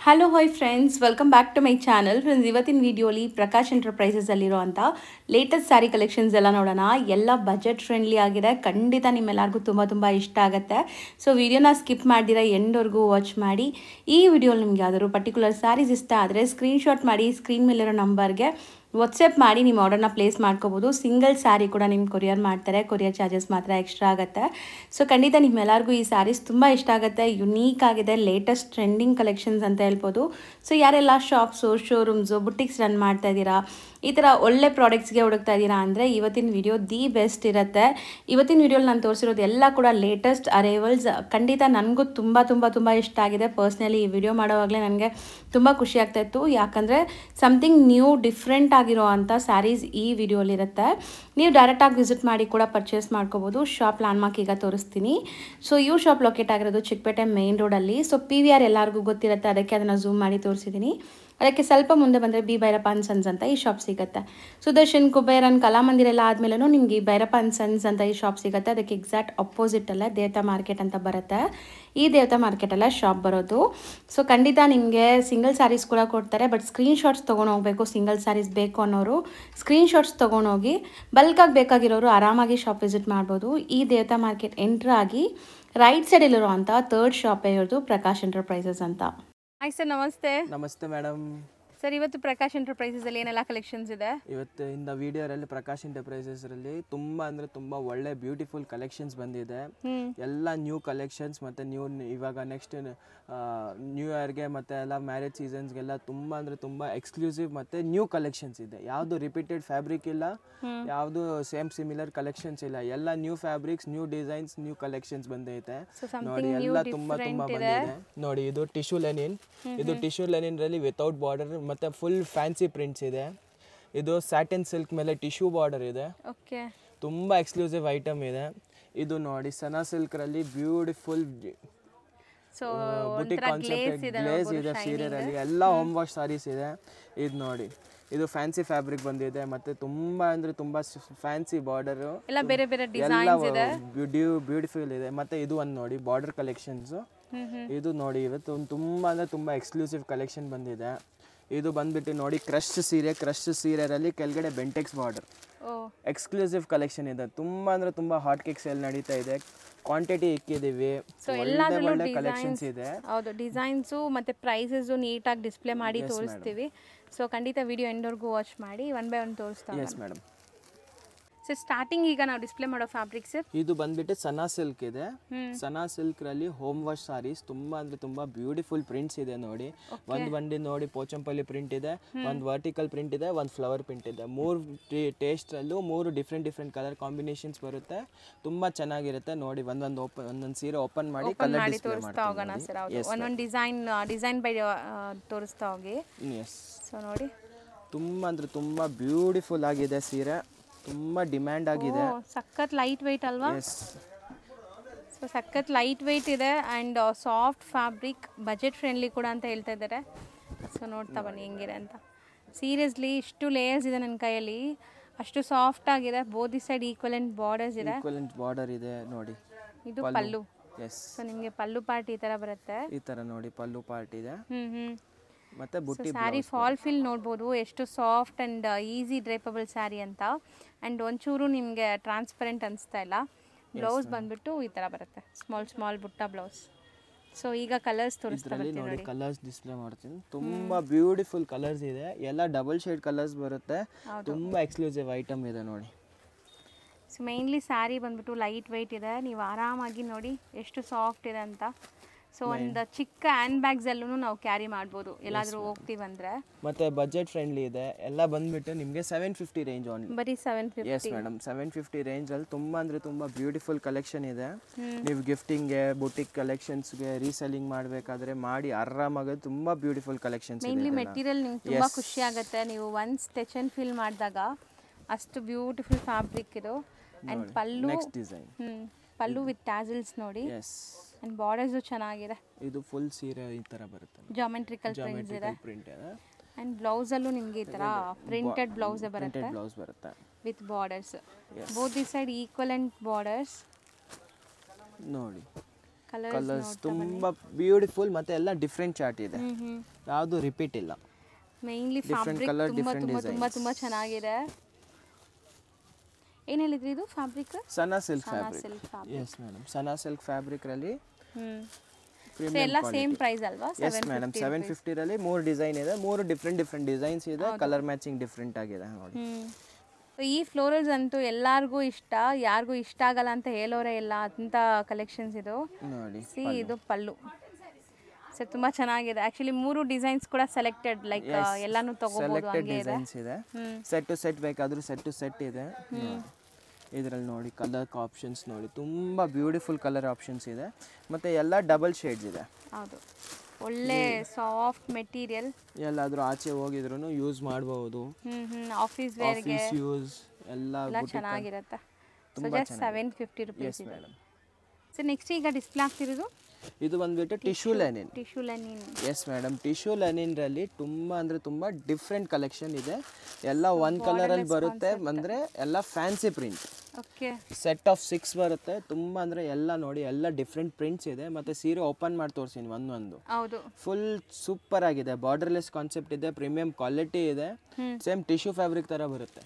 Hello hi friends, welcome back to my channel. Friends, ಇವತ್ತಿನ ವಿಡಿಯೋಲಿ ಪ್ರಕಾಶ್ ಎಂಟರ್ಪ್ರೈಸಸಲ್ಲಿರುವಂಥ ಲೇಟೆಸ್ಟ್ ಸ್ಯಾರಿ ಕಲೆಕ್ಷನ್ಸ್ ಎಲ್ಲ ನೋಡೋಣ. ಎಲ್ಲ ಬಜೆಟ್ ಫ್ರೆಂಡ್ಲಿ ಆಗಿದೆ. ಖಂಡಿತ ನಿಮ್ಮೆಲ್ಲರಿಗೂ ತುಂಬ ಇಷ್ಟ ಆಗುತ್ತೆ. ಸೊ ವಿಡಿಯೋನ ಸ್ಕಿಪ್ ಮಾಡಿದಿರ ಎಂಡ್ವರೆಗೂ ವಾಚ್ ಮಾಡಿ. ಈ ವಿಡಿಯೋಲಿ ನಿಮ್ಗೆ ಯಾವ್ದಾದ್ರು ಪರ್ಟಿಕ್ಯುಲರ್ ಸ್ಯಾರೀಸ್ ಇಷ್ಟ ಆದರೆ ಸ್ಕ್ರೀನ್ಶಾಟ್ ಮಾಡಿ ಸ್ಕ್ರೀನ್ ಮೇಲಿರೋ ನಂಬರ್ಗೆ ವಾಟ್ಸಪ್ ಮಾಡಿ ನಿಮ್ಮ ಆರ್ಡರ್ನ ಪ್ಲೇಸ್ ಮಾಡ್ಕೋಬೋದು. ಸಿಂಗಲ್ ಸ್ಯಾರಿ ಕೂಡ ನಿಮ್ಗೆ ಕೊರಿಯರ್ ಮಾಡ್ತಾರೆ. ಕೊರಿಯರ್ ಚಾರ್ಜಸ್ ಮಾತ್ರ ಎಕ್ಸ್ಟ್ರಾ ಆಗುತ್ತೆ. ಸೊ ಖಂಡಿತ ನಿಮ್ಮೆಲ್ಲರಿಗೂ ಈ ಸ್ಯಾರೀಸ್ ತುಂಬ ಇಷ್ಟ ಆಗುತ್ತೆ. ಯುನೀಕ್ ಆಗಿದೆ, ಲೇಟೆಸ್ಟ್ ಟ್ರೆಂಡಿಂಗ್ ಕಲೆಕ್ಷನ್ಸ್ ಅಂತ ಹೇಳ್ಬೋದು. ಸೊ ಯಾರೆಲ್ಲ ಶಾಪ್ಸು, ಶೋರೂಮ್ಸು, ಬುಟಿಕ್ಸ್ ರನ್ ಮಾಡ್ತಾ ಇದ್ದೀರಾ, ಈ ಥರ ಒಳ್ಳೆ ಪ್ರಾಡಕ್ಟ್ಸ್ಗೆ ಹುಡುಕ್ತಾ ಇದ್ದೀರಾ ಅಂದರೆ ಇವತ್ತಿನ ವಿಡಿಯೋ ದಿ ಬೆಸ್ಟ್ ಇರುತ್ತೆ. ಇವತ್ತಿನ ವಿಡಿಯೋಲಿ ನಾನು ತೋರಿಸಿರೋದು ಎಲ್ಲ ಕೂಡ ಲೇಟೆಸ್ಟ್ ಅರೈವಲ್ಸ್. ಖಂಡಿತ ನನಗೂ ತುಂಬ ಇಷ್ಟ ಆಗಿದೆ. ಪರ್ಸ್ನಲಿ ಈ ವಿಡಿಯೋ ಮಾಡೋವಾಗಲೇ ನನಗೆ ತುಂಬ ಖುಷಿ ಆಗ್ತಾಯಿತ್ತು. ಯಾಕಂದರೆ ಸಮಥಿಂಗ್ ನ್ಯೂ ಡಿಫ್ರೆಂಟ್ ಆಗಿರೋ ಅಂಥ ಸ್ಯಾರೀಸ್ ಈ ವಿಡಿಯೋಲಿರುತ್ತೆ. ನೀವು ಡೈರೆಕ್ಟಾಗಿ ವಿಸಿಟ್ ಮಾಡಿ ಕೂಡ ಪರ್ಚೇಸ್ ಮಾಡ್ಕೋಬೋದು. ಶಾಪ್ ಲ್ಯಾಂಡ್ಮಾರ್ಕ್ ಈಗ ತೋರಿಸ್ತೀನಿ. ಸೊ ಇವ್ರ ಶಾಪ್ ಲೊಕೇಟ್ ಆಗಿರೋದು ಚಿಕ್ಕಪೇಟೆ ಮೇನ್ ರೋಡಲ್ಲಿ. ಸೊ PVR ಎಲ್ಲರಿಗೂ ಗೊತ್ತಿರುತ್ತೆ, ಅದಕ್ಕೆ ಅದನ್ನು ಝೂಮ್ ಮಾಡಿ ತೋರಿಸಿದ್ದೀನಿ. ಅದಕ್ಕೆ ಸ್ವಲ್ಪ ಮುಂದೆ ಬಂದರೆ ಬಿ ಭೈರಪ್ಪ ಅಂಡ್ ಸನ್ಸ್ ಅಂತ ಈ ಶಾಪ್ ಸಿಗುತ್ತೆ. ಸುದರ್ಶನ್, ಕುಬೇರನ್, ಕಲಾಮಂದಿರ ಎಲ್ಲ ಆದಮೇಲೂ ನಿಮಗೆ ಈ ಭೈರಪ್ಪ ಅಂಡ್ ಸನ್ಸ್ ಅಂತ ಈ ಶಾಪ್ ಸಿಗುತ್ತೆ. ಅದಕ್ಕೆ ಎಕ್ಸಾಕ್ಟ್ ಅಪೋಸಿಟಲ್ಲೇ ದೇವತಾ ಮಾರ್ಕೆಟ್ ಅಂತ ಬರುತ್ತೆ. ಈ ದೇವತಾ ಮಾರ್ಕೆಟಲ್ಲೇ ಶಾಪ್ ಬರೋದು. ಸೊ ಖಂಡಿತ ನಿಮಗೆ ಸಿಂಗಲ್ ಸ್ಯಾರೀಸ್ ಕೂಡ ಕೊಡ್ತಾರೆ. ಬಟ್ ಸ್ಕ್ರೀನ್ಶಾಟ್ಸ್ ತೊಗೊಂಡು ಹೋಗಬೇಕು. ಸಿಂಗಲ್ ಸ್ಯಾರೀಸ್ ಬೇಕು ಅನ್ನೋರು ಸ್ಕ್ರೀನ್ಶಾಟ್ಸ್ ತೊಗೊಂಡೋಗಿ, ಬಲ್ಕಾಗಿ ಬೇಕಾಗಿರೋರು ಆರಾಮಾಗಿ ಶಾಪ್ ವಿಸಿಟ್ ಮಾಡ್ಬೋದು. ಈ ದೇವತಾ ಮಾರ್ಕೆಟ್ ಎಂಟ್ರ್ ಆಗಿ ರೈಟ್ ಸೈಡಲ್ಲಿರುವಂಥ ಥರ್ಡ್ ಶಾಪೇ ಇರೋದು ಪ್ರಕಾಶ್ ಎಂಟರ್ಪ್ರೈಸಸ್ ಅಂತ. ಹಾಯ್ ಸರ್, ನಮಸ್ತೆ. ನಮಸ್ತೆ ಮೇಡಮ್. ಸರ್, ಇವತ್ತು ಪ್ರಕಾಶ್ ಎಂಟರ್ಪ್ರೈಸಸಲ್ಲಿ ಏನೆಲ್ಲ ಕಲೆಕ್ಷನ್ಸ್ ಇದೆ? ಇವತ್ತು ಇಂದ ವಿಡಿಯೋರಲ್ಲಿ ಪ್ರಕಾಶ್ ಎಂಟರ್ಪ್ರೈಸಸ್ರಲ್ಲಿ ತುಂಬ ಒಳ್ಳೆ ಬ್ಯೂಟಿಫುಲ್ ಕಲೆಕ್ಷನ್ಸ್ ಬಂದಿದೆ. ಎಲ್ಲ ನ್ಯೂ ಕಲೆಕ್ಷನ್ಸ್ ಮತ್ತು ಇವಾಗ ನೆಕ್ಸ್ಟ್ ನ್ಯೂ ಇಯರ್ಗೆ ಮತ್ತು ಎಲ್ಲ ಮ್ಯಾರೇಜ್ ಸೀಸನ್ಸ್ಗೆಲ್ಲ ತುಂಬ ಎಕ್ಸ್ಕ್ಲೂಸಿವ್ ಮತ್ತು ನ್ಯೂ ಕಲೆಕ್ಷನ್ಸ್ ಇದೆ. ಯಾವುದು ರಿಪೀಟೆಡ್ ಫ್ಯಾಬ್ರಿಕ್ ಇಲ್ಲ, ಯಾವುದು ಸೇಮ್ ಸಿಮಿಲರ್ ಕಲೆಕ್ಷನ್ಸ್ ಇಲ್ಲ. ಎಲ್ಲ new fabrics, new designs, new collections ಬಂದೈತೆ. ನೋಡಿ, ಎಲ್ಲ ತುಂಬ ಬಂದಿದೆ. ನೋಡಿ, ಇದು ಟಿಶ್ಯೂ ಲೆನಿನ್. ಇದು ಟಿಶ್ಯೂ ಲೆನಿನ್ ರಲ್ಲಿ ವಿತೌಟ್ ಬಾರ್ಡರ್ ಮತ್ತೆ ಫುಲ್ ಫ್ಯಾನ್ಸಿ ಪ್ರಿಂಟ್ಸ್ ಇದೆ. ಇದು ಸ್ಯಾಟಿನ್ ಸಿಲ್ಕ್ ಮೇಲೆ ಟಿಶ್ಯೂ ಬಾರ್ಡರ್ ಇದೆ. ತುಂಬಾ ಎಕ್ಸ್ಕ್ಲೂಸಿವ್ ಐಟಮ್ ಇದೆ. ಇದು ನೋಡಿ, ಸನಾ ಸಿಲ್ಕ್ ರಲ್ಲಿ ಬ್ಯೂಟಿಫುಲ್ ಬುಟಿಕ್ ಕಾನ್ಸೆಪ್ಟ್ ಗ್ಲೇಸ್ ಇದೆ ಸೀರೆಯಲ್ಲಿ. ಎಲ್ಲ ಹೋಮ್ ವಾಶ್ ಸಾರೀಸ್ ಇದೆ. ಇದು ನೋಡಿ, ಇದು ಫ್ಯಾನ್ಸಿ ಫ್ಯಾಬ್ರಿಕ್ ಬಂದಿದೆ. ಮತ್ತೆ ತುಂಬಾ ಫ್ಯಾನ್ಸಿ ಬಾರ್ಡರ್, ಎಲ್ಲ ಬೇರೆ ಡಿಸೈನ್ಸ್ ಇದೆ, ಬ್ಯೂಟಿಫುಲ್ ಇದೆ. ಮತ್ತೆ ಇದು ಒಂದು ನೋಡಿ, ಬಾರ್ಡರ್ ಕಲೆಕ್ಷನ್ಸ್. ಇದು ನೋಡಿ, ಇವತ್ತು ತುಂಬಾ ಎಕ್ಸ್ಕ್ಲೂಸಿವ್ ಕಲೆಕ್ಷನ್ ಬಂದಿದೆ. ಇದು ಬಂದ್ಬಿಟ್ಟು ನೋಡಿ, ಕ್ರಶ್ ಸೀರೆಯಲ್ಲಿ ಕೆಳಗಡೆ ಬೆಂಟೆಕ್ಸ್ ಬಾರ್ಡರ್, ಎಕ್ಸ್ಕ್ಲೂಸಿವ್ ಕಲೆಕ್ಷನ್ ಇದೆ. ತುಂಬಾ ಹಾಟ್ ಕೇಕ್ ಸೇಲ್ ನಡೀತಾ ಇದೆ. ಕ್ವಾಂಟಿಟಿ ಇಕ್ಕಿದೀವಿ. ಒಳ್ಳೆ ಕಲೆಕ್ಷನ್ಸ್ ಇದೆ. ಹೌದು, ಡಿಸೈನ್ಸು ಮತ್ತೆ ಪ್ರೈಸಸ್ ನೀಟಾಗಿ ಡಿಸ್ಪ್ಲೇ ಮಾಡಿ ತೋರಿಸ್ತೀವಿ. ಸೊ ಖಂಡಿತ ವಿಡಿಯೋ ಎಂಡ್ವರೆಗೂ ವಾಚ್ ಮಾಡಿ. ಒನ್ ಬೈ ಒನ್ ತೋರಿಸ್ತಾ. Yes madam. ಸರ್, ಸ್ಟಾರ್ಟಿಂಗ್ ಈಗ ನಾವು ಡಿಸ್ಪ್ಲೇ ಮಾಡೋ ಫ್ಯಾಬ್ರಿಕ್ ಸರ್, ಇದು ಬಂದ್ಬಿಟ್ಟು ಸನಾ ಸಿಲ್ಕ್ ಇದೆ. ಸನಾ ಸಿಲ್ಕ್ ರಲ್ಲಿ ಹೋಮ್ ವಾಶ್ ಸಾರೀಸ್ ತುಂಬಾ ಬ್ಯೂಟಿಫುಲ್ ಪ್ರಿಂಟ್ಸ್ ಇದೆ. ನೋಡಿ, ಒಂದ್ ಬಂಡಿ ನೋಡಿ ಪೋಚಂಪಲ್ಲಿ ಪ್ರಿಂಟ್ ಇದೆ, ಒಂದು ವರ್ಟಿಕಲ್ ಪ್ರಿಂಟ್ ಇದೆ, ಒಂದು ಫ್ಲವರ್ ಪ್ರಿಂಟ್ ಇದೆ. ಮೂರು ಟೇಸ್ಟ್ ಅಲ್ಲೂ ಮೂರು ಡಿಫ್ರೆಂಟ್ ಕಲರ್ ಕಾಂಬಿನೇಷನ್ಸ್ ಬರುತ್ತೆ. ತುಂಬಾ ಚೆನ್ನಾಗಿರುತ್ತೆ. ನೋಡಿ, ಒಂದೊಂದು ಸೀರೆ ಓಪನ್ ಮಾಡಿ ಕಲರ್ ಡಿಸ್ಪ್ಲೇ ತೋರಿಸ್ತಾ ಹೋಗೋಣ ಸರ್. ಒಂದೊಂದು ಡಿಸೈನ್ ಬೈ ತೋರಿಸ್ತಾ ಹೋಗಿ. ಸೊ ನೋಡಿ, ತುಂಬಾ ಬ್ಯೂಟಿಫುಲ್ ಆಗಿದೆ ಸೀರೆ. ತುಂಬಾ ಡಿಮ್ಯಾಂಡ್ ಆಗಿದೆ. ಸಖತ್ ಲೈಟ್ ವೆಯ್ಟ್ ಅಲ್ವಾ? ಸೊ ಸಖತ್ ಲೈಟ್ ವೆಯ್ಟ್ ಇದೆ and soft fabric, budget friendly ಕೂಡ ಅಂತ ಹೇಳ್ತಾ ಇದ್ದಾರೆ. ಸೊ ನೋಡ್ತಾ ಬನ್ನಿ ಹೆಂಗಿದೆ ಅಂತ. ಸೀರಿಯಸ್ಲಿ ಇಷ್ಟು ಲೇಯರ್ಸ್ ಇದೆ ನನ್ನ ಕೈಯಲ್ಲಿ, ಅಷ್ಟು ಸಾಫ್ಟ್ ಆಗಿದೆ. ಬೋದಿ ಸೈಡ್ ಈಕ್ವಲೆಂಟ್ ಬಾರ್ಡರ್ಸ್ ಇದೆ. ಬಾರ್ಡರ್ ಇದೆ ನೋಡಿ. ಇದು ಪಲ್ಲು. ಸೊ ನಿಮಗೆ ಪಲ್ಲು ಪಾರ್ಟ್ ಈ ಥರ ಬರುತ್ತೆ. ಈ ಥರ ನೋಡಿ, ಪಲ್ಲು ಪಾರ್ಟ್ ಇದೆ. ಮತ್ತೆ ಬುಟ್ಟಿ ಸ್ಯಾರಿ ಫಾಲ್ ಫಿಲ್ ನೋಡ್ಬೋದು, ಎಷ್ಟು ಸಾಫ್ಟ್ ಆ್ಯಂಡ್ ಈಸಿ ಡ್ರೇಪಬಲ್ ಸ್ಯಾರಿ ಅಂತ. ಆ್ಯಂಡ್ ಒಂಚೂರು ನಿಮಗೆ ಟ್ರಾನ್ಸ್ಪರೆಂಟ್ ಅನಿಸ್ತಾ ಇಲ್ಲ. ಬ್ಲೌಸ್ ಬಂದ್ಬಿಟ್ಟು ಈ ಥರ ಬರುತ್ತೆ, ಸ್ಮಾಲ್ ಬುಟ್ಟ ಬ್ಲೌಸ್. ಸೊ ಈಗ ಕಲರ್ಸ್ ತೋರಿಸ್ತಾ ನೋಡಿ, ಕಲರ್ಸ್ ಡಿಸ್ಪ್ಲೇ ಮಾಡ್ತೀನಿ. ತುಂಬಾ ಬ್ಯೂಟಿಫುಲ್ ಕಲರ್ಸ್ ಇದೆ. ಎಲ್ಲ ಡಬಲ್ ಶೇಡ್ ಕಲರ್ಸ್ ಬರುತ್ತೆ. ತುಂಬಾ ಎಕ್ಸ್ಕ್ಲೂಸಿವ್ ಐಟಮ್ ಇದೆ ನೋಡಿ. ಸೊ ಮೇನ್ಲಿ ಸ್ಯಾರಿ ಬಂದ್ಬಿಟ್ಟು ಲೈಟ್ ವೆಯ್ಟ್ ಇದೆ. ನೀವು ಆರಾಮಾಗಿ ನೋಡಿ ಎಷ್ಟು ಸಾಫ್ಟ್ ಇದೆ ಅಂತ. ಸೊ ಒಂದು ಚಿಕ್ಕ ಹ್ಯಾಂಡ್ ಬ್ಯಾಗ್ಸ್ ಅಲ್ಲೂ ನಾವು ಕ್ಯಾರಿ ಮಾಡ್ಬೋದು ಎಲ್ಲಾದರೂ ಹೋಗ್ತೀವಂದ್ರೆ. ಮತ್ತೆ ಬಜೆಟ್ ಫ್ರೆಂಡ್ಲಿ ಇದೆ. ಎಲ್ಲ ಬಂದ್ಬಿಟ್ಟು ನಿಮಗೆ 750 ರೇಂಜ್ ಓನ್ಲಿ. ಬರೀ 750. ಎಸ್ ಮೇಡಮ್, 750 ರೇಂಜ್ ಅಲ್ಲಿ ತುಂಬಾ ಬ್ಯೂಟಿಫುಲ್ ಕಲೆಕ್ಷನ್ ಇದೆ. ನೀವು ಗಿಫ್ಟಿಂಗ್ಗೆ, ಬುಟಿಕ್ ಕಲೆಕ್ಷನ್ಸ್ಗೆ, ರೀಸೆಲ್ಲಿಂಗ್ ಮಾಡಬೇಕಾದ್ರೆ ಮಾಡಿ ಆರಾಮಾಗಿ ತುಂಬಾ ಬ್ಯೂಟಿಫುಲ್ ಕಲೆಕ್ಷನ್ಸ್ ಇದೆ. ಮೇನ್ಲಿ ಮೆಟೀರಿಯಲ್ ನಿಮ್ಗೆ ತುಂಬಾ ಖುಷಿ ಆಗುತ್ತೆ. ನೀವು ಒನ್ಸ್ ಟಚ್ ಅಂಡ್ ಫೀಲ್ ಮಾಡಿದಾಗ ಅಷ್ಟು ಬ್ಯೂಟಿಫುಲ್ ಫ್ಯಾಬ್ರಿಕ್ ಇದು. And pallu, next design pallu with tassels ನೋಡಿ. ಅಂಡ್ ಬಾರ್ಡರ್ಸ್ ಚೆನ್ನಾಗಿದೆ. ಇದು ಫುಲ್ ಸೀರೆ ಈ ತರ ಬರುತ್ತೆ, ಜಾಮೆಟ್ರಿಕಲ್ ಪ್ರಿಂಟ್ ಇದೆ. ಅಂಡ್ ಬ್ಲೌಸ್ ಅಲ್ಲೂ ನಿಮಗೆ ಈ ತರ ಪ್ರಿಂಟೆಡ್ ಬ್ಲೌಸ್ ಬರುತ್ತೆ with borders. Both the side equivalent borders ನೋಡಿ. ಕಲರ್ಸ್ ತುಂಬ ಬ್ಯೂಟಿಫುಲ್ ಮತ್ತು ಎಲ್ಲ ಡಿಫ್ರೆಂಟ್ ಚಾರ್ಟ್ ಇದೆ, ಯಾವುದು ರಿಪೀಟ್ ಇಲ್ಲ. ಮೇನ್ಲಿ ಫ್ಯಾಬ್ರಿಕ್ ತುಂಬ ಚೆನ್ನಾಗಿದೆ. ಏನು ಹೇಳಿದ್ರಿ ಇದು fabric? Sana silk fabric. Yes madam, Sana silk ಫ್ಯಾಬ್ರಿಕಲ್ಲಿ ಎಲ್ಲ ಸೇಮ್ ಪ್ರೈಸ್ ಅಲ್ವಾ? ಎಸ್ ಮೇಡಮ್, 750 ರಲ್ಲಿ 3 ಡಿಸೈನ್ ಇದೆ, 3 ಡಿಫ್ರೆಂಟ್ ಡಿಸೈನ್ಸ್ ಇದೆ, ಕಲರ್ ಮ್ಯಾಚಿಂಗ್ ಡಿಫ್ರೆಂಟ್ ಆಗಿದೆ ನೋಡಿ. ಈ ಫ್ಲೋರಲ್ಸ್ ಅಂತೂ ಎಲ್ಲರಿಗೂ ಇಷ್ಟ, ಯಾರಿಗೂ ಇಷ್ಟ ಆಗಲ್ಲ ಅಂತ ಹೇಳೋರೇ ಇಲ್ಲ ಅಂತ ಕಲೆಕ್ಷನ್ಸ್ ಇದು ನೋಡಿ. ಇದು ಪಲ್ಲು ಸರ್, ತುಂಬಾ ಚೆನ್ನಾಗಿದೆ. ಆಕ್ಚುಲಿ 3 ಡಿಸೈನ್ಸ್ ಕೂಡ ಸೆಲೆಕ್ಟೆಡ್, ಲೈಕ್ ಎಲ್ಲಾನು ತಗೋಬಹುದು. ಸೆಲೆಕ್ಟೆಡ್ ಡಿಸೈನ್ಸ್ ಇದೆ, ಸೆಟ್ ಟು ಸೆಟ್ ಬೇಕಾದ್ರೂ ಸೆಟ್ ಟು ಸೆಟ್ ಇದೆ. ಇದರಲ್ಲಿ ನೋಡಿ ಕಲರ್ ಆಪ್ಷನ್ಸ್ ನೋಡಿ, ತುಂಬ ಬ್ಯೂಟಿಫುಲ್ ಕಲರ್ ಆಪ್ಷನ್ಸ್ ಇದೆ, ಮತ್ತು ಎಲ್ಲ ಡಬಲ್ ಶೇಡ್ಸ್ ಇದೆ. ಹೌದು, ಒಳ್ಳೆ ಸಾಫ್ಟ್ ಮೆಟೀರಿಯಲ್. ಎಲ್ಲಾದರೂ ಆಚೆ ಹೋಗಿದ್ರು ಯೂಸ್ ಮಾಡಬಹುದು, ಆಫೀಸ್ ವೇರ್ಗೆ ಯೂಸ್ ಎಲ್ಲ ಚೆನ್ನಾಗಿರುತ್ತೆ. ಸೊ ಜಸ್ಟ್ 750 ರುಪೀಸ್ ಇದೆ. ಸೊ ನೆಕ್ಸ್ಟ್ ಈಗ ಡಿಸ್ಪ್ಲೇ ಆಗ್ತಿರೋದು ಇದು ಬಂದ್ಬಿಟ್ಟು tissue Lenin. Yes madam, tissue Lenin ರಲ್ಲಿ ತುಂಬಾ ಅಂದ್ರೆ ತುಂಬಾ ಡಿಫ್ರೆಂಟ್ ಕಲೆಕ್ಷನ್ ಇದೆ. ಎಲ್ಲ ಒನ್ ಕಲರ್ ಅಲ್ಲಿ ಬರುತ್ತೆ, ಅಂದ್ರೆ ಎಲ್ಲ ಫ್ಯಾನ್ಸಿ ಪ್ರಿಂಟ್. ಸೆಟ್ ಆಫ್ 6 ಬರುತ್ತೆ. ತುಂಬಾ ಅಂದ್ರೆ ಎಲ್ಲ ನೋಡಿ, ಎಲ್ಲ ಡಿಫ್ರೆಂಟ್ ಪ್ರಿಂಟ್ಸ್ ಇದೆ. ಮತ್ತೆ ಸೀರೆ ಓಪನ್ ಮಾಡಿ ತೋರಿಸ್ತೀನಿ ಒಂದೊಂದು. ಫುಲ್ ಸೂಪರ್ ಆಗಿದೆ, ಬಾರ್ಡರ್ಲೆಸ್ ಕಾನ್ಸೆಪ್ಟ್ ಇದೆ, ಪ್ರೀಮಿಯಂ ಕ್ವಾಲಿಟಿ ಇದೆ, ಸೇಮ್ ಟಿಶ್ಯೂ ಫ್ಯಾಬ್ರಿಕ್ ತರ ಬರುತ್ತೆ.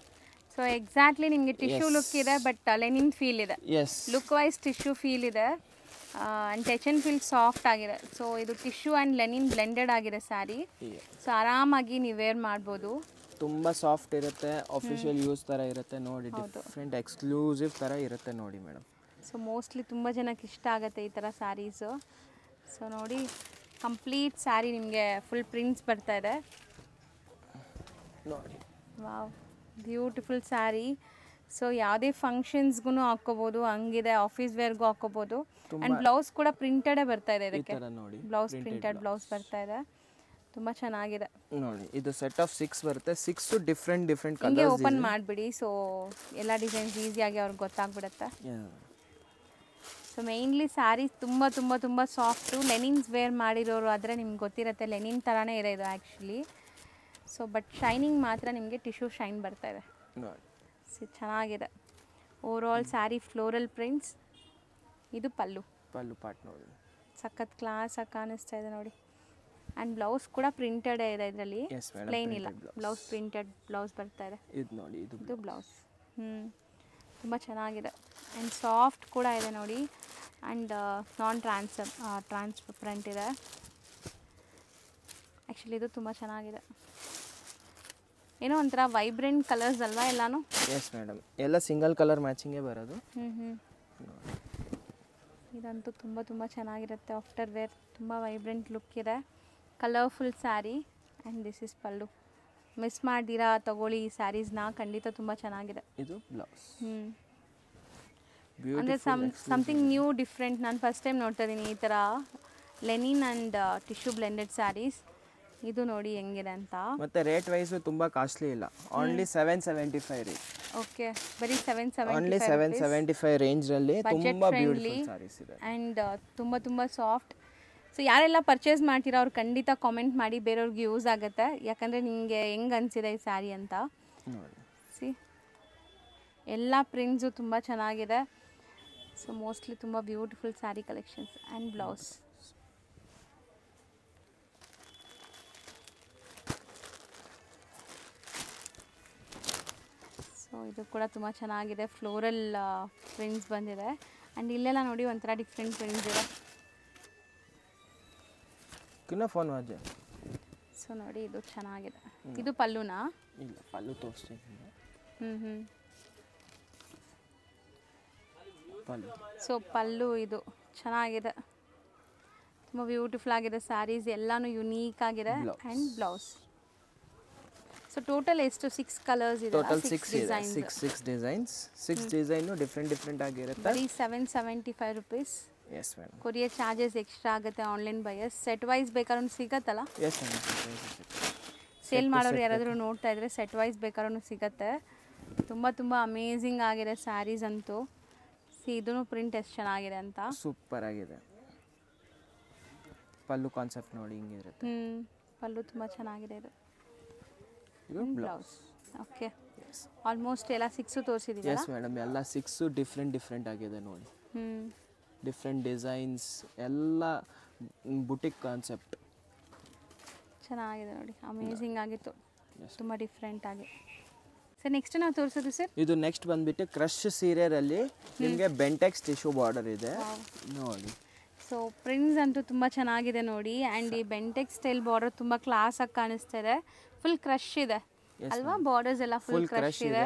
ಸೊ ಎಕ್ಸಾಕ್ಟ್ಲಿ ನಿಮಗೆ ಟಿಶ್ಯೂ ಲುಕ್ ಇದೆ, ಬಟ್ ಲೆನಿನ್ ಫೀಲ್ ಇದೆ. ಲುಕ್ ವೈಸ್ ಟಿಶ್ಯೂ ಫೀಲ್ ಇದೆ, and touch and feel soft ಆಗಿದೆ. ಸೊ ಇದು ಟಿಶ್ಯೂ ಆ್ಯಂಡ್ ಲೆನಿನ್ ಬ್ಲೆಂಡೆಡ್ ಆಗಿದೆ ಸ್ಯಾರಿ. ಸೊ ಆರಾಮಾಗಿ ನೀವು ವೇರ್ ಮಾಡ್ಬೋದು. ತುಂಬ ಸಾಫ್ಟ್ ಇರುತ್ತೆ, ಅಫಿಷಿಯಲ್ ಯೂಸ್ ಥರ ಇರುತ್ತೆ ನೋಡಿ, ಡಿಫ್ರೆಂಟ್ ಎಕ್ಸ್ಕ್ಲೂಸಿವ್ ಥರ ಇರುತ್ತೆ ನೋಡಿ ಮೇಡಮ್. ಸೊ ಮೋಸ್ಟ್ಲಿ ತುಂಬ ಜನಕ್ಕೆ ಇಷ್ಟ ಆಗುತ್ತೆ ಈ ಥರ ಸ್ಯಾರೀಸು. ಸೊ ನೋಡಿ, ಕಂಪ್ಲೀಟ್ ಸ್ಯಾರಿ ನಿಮಗೆ ಫುಲ್ ಪ್ರಿಂಟ್ಸ್ ಬರ್ತಾ ಇದೆ ನೋಡಿ. Wow, beautiful sari. ಸೊ ಯಾವುದೇ ಫಂಕ್ಷನ್ಸ್ಗೂ ಹಾಕೋಬೋದು, ಹಂಗಿದೆ. ಆಫೀಸ್ ವೇರ್ಗೂ ಹಾಕೋಬೋದು. ಆ್ಯಂಡ್ ಬ್ಲೌಸ್ ಕೂಡ ಪ್ರಿಂಟೆಡೇ ಬರ್ತಾ ಇದೆ ಇದಕ್ಕೆ. ಬ್ಲೌಸ್ ಪ್ರಿಂಟೆಡ್ ಬ್ಲೌಸ್ ಬರ್ತಾ ಇದೆ, ತುಂಬ ಚೆನ್ನಾಗಿದೆ ನೋಡಿ. ಇದು ಸೆಟ್ ಆಫ್ 6 ಬರುತ್ತೆ, 6 ಡಿಫ್ರೆಂಟ್ ಕಲರ್ಸ್. ಹಿಂಗೆ ಓಪನ್ ಮಾಡಿಬಿಡಿ, ಸೊ ಎಲ್ಲ ಡಿಸೈನ್ಸ್ ಈಸಿಯಾಗಿ ಅವ್ರಿಗೆ ಗೊತ್ತಾಗ್ಬಿಡುತ್ತೆ. ಸೊ ಮೇಯ್ನ್ಲಿ ಸ್ಯಾರಿ ತುಂಬ ಸಾಫ್ಟು. ಲೆನಿನ್ಸ್ ವೇರ್ ಮಾಡಿರೋರು ಆದರೆ ನಿಮ್ಗೆ ಗೊತ್ತಿರುತ್ತೆ, ಲೆನಿನ್ ಥರನೇ ಇದೆ ಇದು ಆ್ಯಕ್ಚುಲಿ. ಸೊ ಬಟ್ ಶೈನಿಂಗ್ ಮಾತ್ರ ನಿಮಗೆ ಟಿಶ್ಯೂ ಶೈನ್ ಬರ್ತಾ ಇದೆ ನೋಡಿ. ಚೆನ್ನಾಗಿದೆ. Over all sari floral prints. ಇದು ಪಲ್ಲು ಪಾರ್ಟ್ ನೋಡಿ, ಸಖತ್ ಕ್ಲಾಸ್ ಆಗಿ ಕಾಣಿಸ್ತಾ ಇದೆ ನೋಡಿ. ಆ್ಯಂಡ್ ಬ್ಲೌಸ್ ಕೂಡ ಪ್ರಿಂಟೆಡ್ ಇದೆ ಇದರಲ್ಲಿ, ಪ್ಲೇನ್ ಇಲ್ಲ. ಬ್ಲೌಸ್ ಪ್ರಿಂಟೆಡ್ ಬ್ಲೌಸ್ ಬರ್ತಾ ಇದೆ. ಇದು ನೋಡಿ, ಇದು ಬ್ಲೌಸ್. ತುಂಬ ಚೆನ್ನಾಗಿದೆ. ಆ್ಯಂಡ್ ಸಾಫ್ಟ್ ಕೂಡ ಇದೆ ನೋಡಿ. ಆ್ಯಂಡ್ ನಾನ್ ಟ್ರಾನ್ಸ್ಪರೆಂಟ್ ಇದೆ. ಆ್ಯಕ್ಚುಲಿ ಇದು ತುಂಬ ಚೆನ್ನಾಗಿದೆ. ಏನೋ ಒಂಥರ ವೈಬ್ರೆಂಟ್ ಕಲರ್ಸ್ ಅಲ್ವಾ ಎಲ್ಲಾನು? ಎಸ್ ಮೇಡಮ್, ಎಲ್ಲ ಸಿಂಗಲ್ ಕಲರ್ ಮ್ಯಾಚಿಂಗೇ ಬರೋದು. ಇದಂತೂ ತುಂಬ ಚೆನ್ನಾಗಿರುತ್ತೆ. ಆಫ್ಟರ್ ವೇರ್ ತುಂಬ ವೈಬ್ರೆಂಟ್ ಲುಕ್ ಇದೆ. Colourful sari. And this is pallu. Miss ಮಾಡ್ದಿರಾ ತಗೊಳ್ಳಿ ಈ ಸ್ಯಾರೀಸ್ನ, ಖಂಡಿತ ತುಂಬ ಚೆನ್ನಾಗಿದೆ. ಇದು ಬ್ಲೌಸ್. ಅಂದರೆ ಸಮಥಿಂಗ್ ನ್ಯೂ ಡಿಫ್ರೆಂಟ್. ನಾನು ಫಸ್ಟ್ ಟೈಮ್ ನೋಡ್ತಾ ಇದ್ದೀನಿ ಈ ಥರ linen and tissue blended saris. ಇದು ನೋಡಿ ಹೆಂಗಿದೆ ಅಂತ. ಮತ್ತೆ ರೇಟ್ ವೈಸ್ ತುಂಬಾ ಕಾಸ್ಟ್ಲಿ ಇಲ್ಲ, ಓನ್ಲಿ 775 ರೇಂಜ್. ಓಕೆ, ಬರೀ 775 ಓನ್ಲಿ 775 ರೇಂಜ್ ರಲ್ಲಿ ತುಂಬಾ ಬ್ಯೂಟಿಫುಲ್ ಸ್ಯಾರೀಸ್ ಇದೆ. ಅಂಡ್ ತುಂಬಾ ಸಾಫ್ಟ್. ಸೊ ಯಾರೆಲ್ಲ ಪರ್ಚೇಸ್ ಮಾಡ್ತೀರಾ ಅವ್ರು ಖಂಡಿತ ಕಾಮೆಂಟ್ ಮಾಡಿ, ಬೇರೆಯವ್ರಿಗೆ ಯೂಸ್ ಆಗುತ್ತೆ. ಯಾಕಂದರೆ ನಿಮಗೆ ಹೆಂಗೆ ಅನಿಸಿದೆ ಈ ಸ್ಯಾರಿ ಅಂತ ನೋಡಿ. ಸಿ, ಎಲ್ಲ ಪ್ರಿಂಟ್ಸು ತುಂಬ ಚೆನ್ನಾಗಿದೆ. ಸೊ ಮೋಸ್ಟ್ಲಿ ತುಂಬ beautiful sari collections. And blouse. So ಇದು ಕೂಡ ತುಂಬ ಚೆನ್ನಾಗಿದೆ. ಫ್ಲೋರಲ್ ಪ್ರಿಂಟ್ಸ್ ಬಂದಿದೆ. ಆ್ಯಂಡ್ ಇಲ್ಲೆಲ್ಲ ನೋಡಿ ಒಂಥರ ಡಿಫ್ರೆಂಟ್ ಪ್ರಿಂಟ್ಸ್ ಇದೆ. Phone was. ಸೊ ನೋಡಿ, ಇದು ಚೆನ್ನಾಗಿದೆ. ಇದು ಪಲ್ಲುನಾ? ಇಲ್ಲ, ಪಲ್ಲು ತೋರಿಸ್ತೀನಿ. ಸೊ ಪಲ್ಲು ಇದು ಚೆನ್ನಾಗಿದೆ, ತುಂಬ ಬ್ಯೂಟಿಫುಲ್ ಆಗಿದೆ. ಸ್ಯಾರೀಸ್ ಎಲ್ಲಾನು ಯುನೀಕ್ ಆಗಿದೆ. And blouse. ಸೊ ಟೋಟಲ್ ಎಷ್ಟು 6 ಕಲರ್ಸ್ ಇದೆ? Total 6 designs. 6 ಡಿಸೈನು ಡಿಫ್ರೆಂಟ್ ಆಗಿರುತ್ತೆ. ಬರೀ 775 rupees. Yes madam. Courier charges extra ಆಗುತ್ತೆ ಆನ್ಲೈನ್ ಬೈಯರ್ಸ್. ಸೆಟ್ ವೈಸ್ ಬೇಕಾದ್ರೂ ಸಿಗತ್ತಲ್ಲ? Yes madam. ಸೇಲ್ ಮಾಡೋರು ಯಾರಾದರೂ ನೋಡ್ತಾ ಇದ್ರೆ ಸೆಟ್ ವೈಸ್ ಬೇಕಾದ್ರೂ ಸಿಗತ್ತೆ. ತುಂಬ ಅಮೇಝಿಂಗ್ ಆಗಿದೆ ಸ್ಯಾರೀಸ್ ಅಂತೂ. ಇದೂ ಪ್ರಿಂಟ್ ಎಷ್ಟು ಚೆನ್ನಾಗಿದೆ ಅಂತ. ಸೂಪರ್ ಆಗಿದೆ. ಪಲ್ಲು ಕಾನ್ಸೆಪ್ಟ್ ನೋಡಿ ಹಿಂಗಿರುತ್ತೆ. ಪಲ್ಲು ತುಂಬ ಚೆನ್ನಾಗಿದೆ. ಇದು ಬ್ಲೌಸ್. ಓಕೆ, ಆಲ್ಮೋಸ್ಟ್ ಎಲ್ಲ 6 ತೋರಿಸಿದ್ದೀರಾ? ಎಸ್ ಮೇಡಮ್, ಎಲ್ಲ 6 ಡಿಫ್ರೆಂಟ್ ಆಗಿದೆ ನೋಡಿ. ಡಿಫ್ರೆಂಟ್ ಡಿಸೈನ್ಸ್ ಎಲ್ಲ ಬುಟಿಕ್ ಕಾನ್ಸೆಪ್ಟ್. ಚೆನ್ನಾಗಿದೆ ನೋಡಿ, ಅಮೇಝಿಂಗ್ ಆಗಿತ್ತು, ತುಂಬ ಡಿಫ್ರೆಂಟ್ ಆಗಿ. ಸರ್ ನೆಕ್ಸ್ಟ್ ನಾವು ತೋರಿಸೋದು ಸರ್, ಇದು ನೆಕ್ಸ್ಟ್ ಬಂದ್ಬಿಟ್ಟು ಕ್ರಶ್ ಸೀರೆಯಲ್ಲಿ ನಿಮಗೆ ಬೆಂಟೆಕ್ಸ್ ಟಿಶ್ಯೂ ಬಾರ್ಡರ್ ಇದೆ ನೋಡಿ. ಸೊ ಪ್ರಿಂಟ್ಸ್ ಅಂತೂ ತುಂಬ ಚೆನ್ನಾಗಿದೆ ನೋಡಿ. ಆ್ಯಂಡ್ ಈ ಬೆಂಟೆಕ್ಸ್ ಸ್ಟೈಲ್ ಬಾರ್ಡರ್ ತುಂಬ ಕ್ಲಾಸಾಗಿ ಕಾಣಿಸ್ತಾ ಇದೆ. ಫುಲ್ ಕ್ರಶ್ ಇದೆ ಅಲ್ವಾ, ಬಾರ್ಡರ್ಸ್ ಎಲ್ಲ ಫುಲ್ ಕ್ರಶ್ ಇದೆ.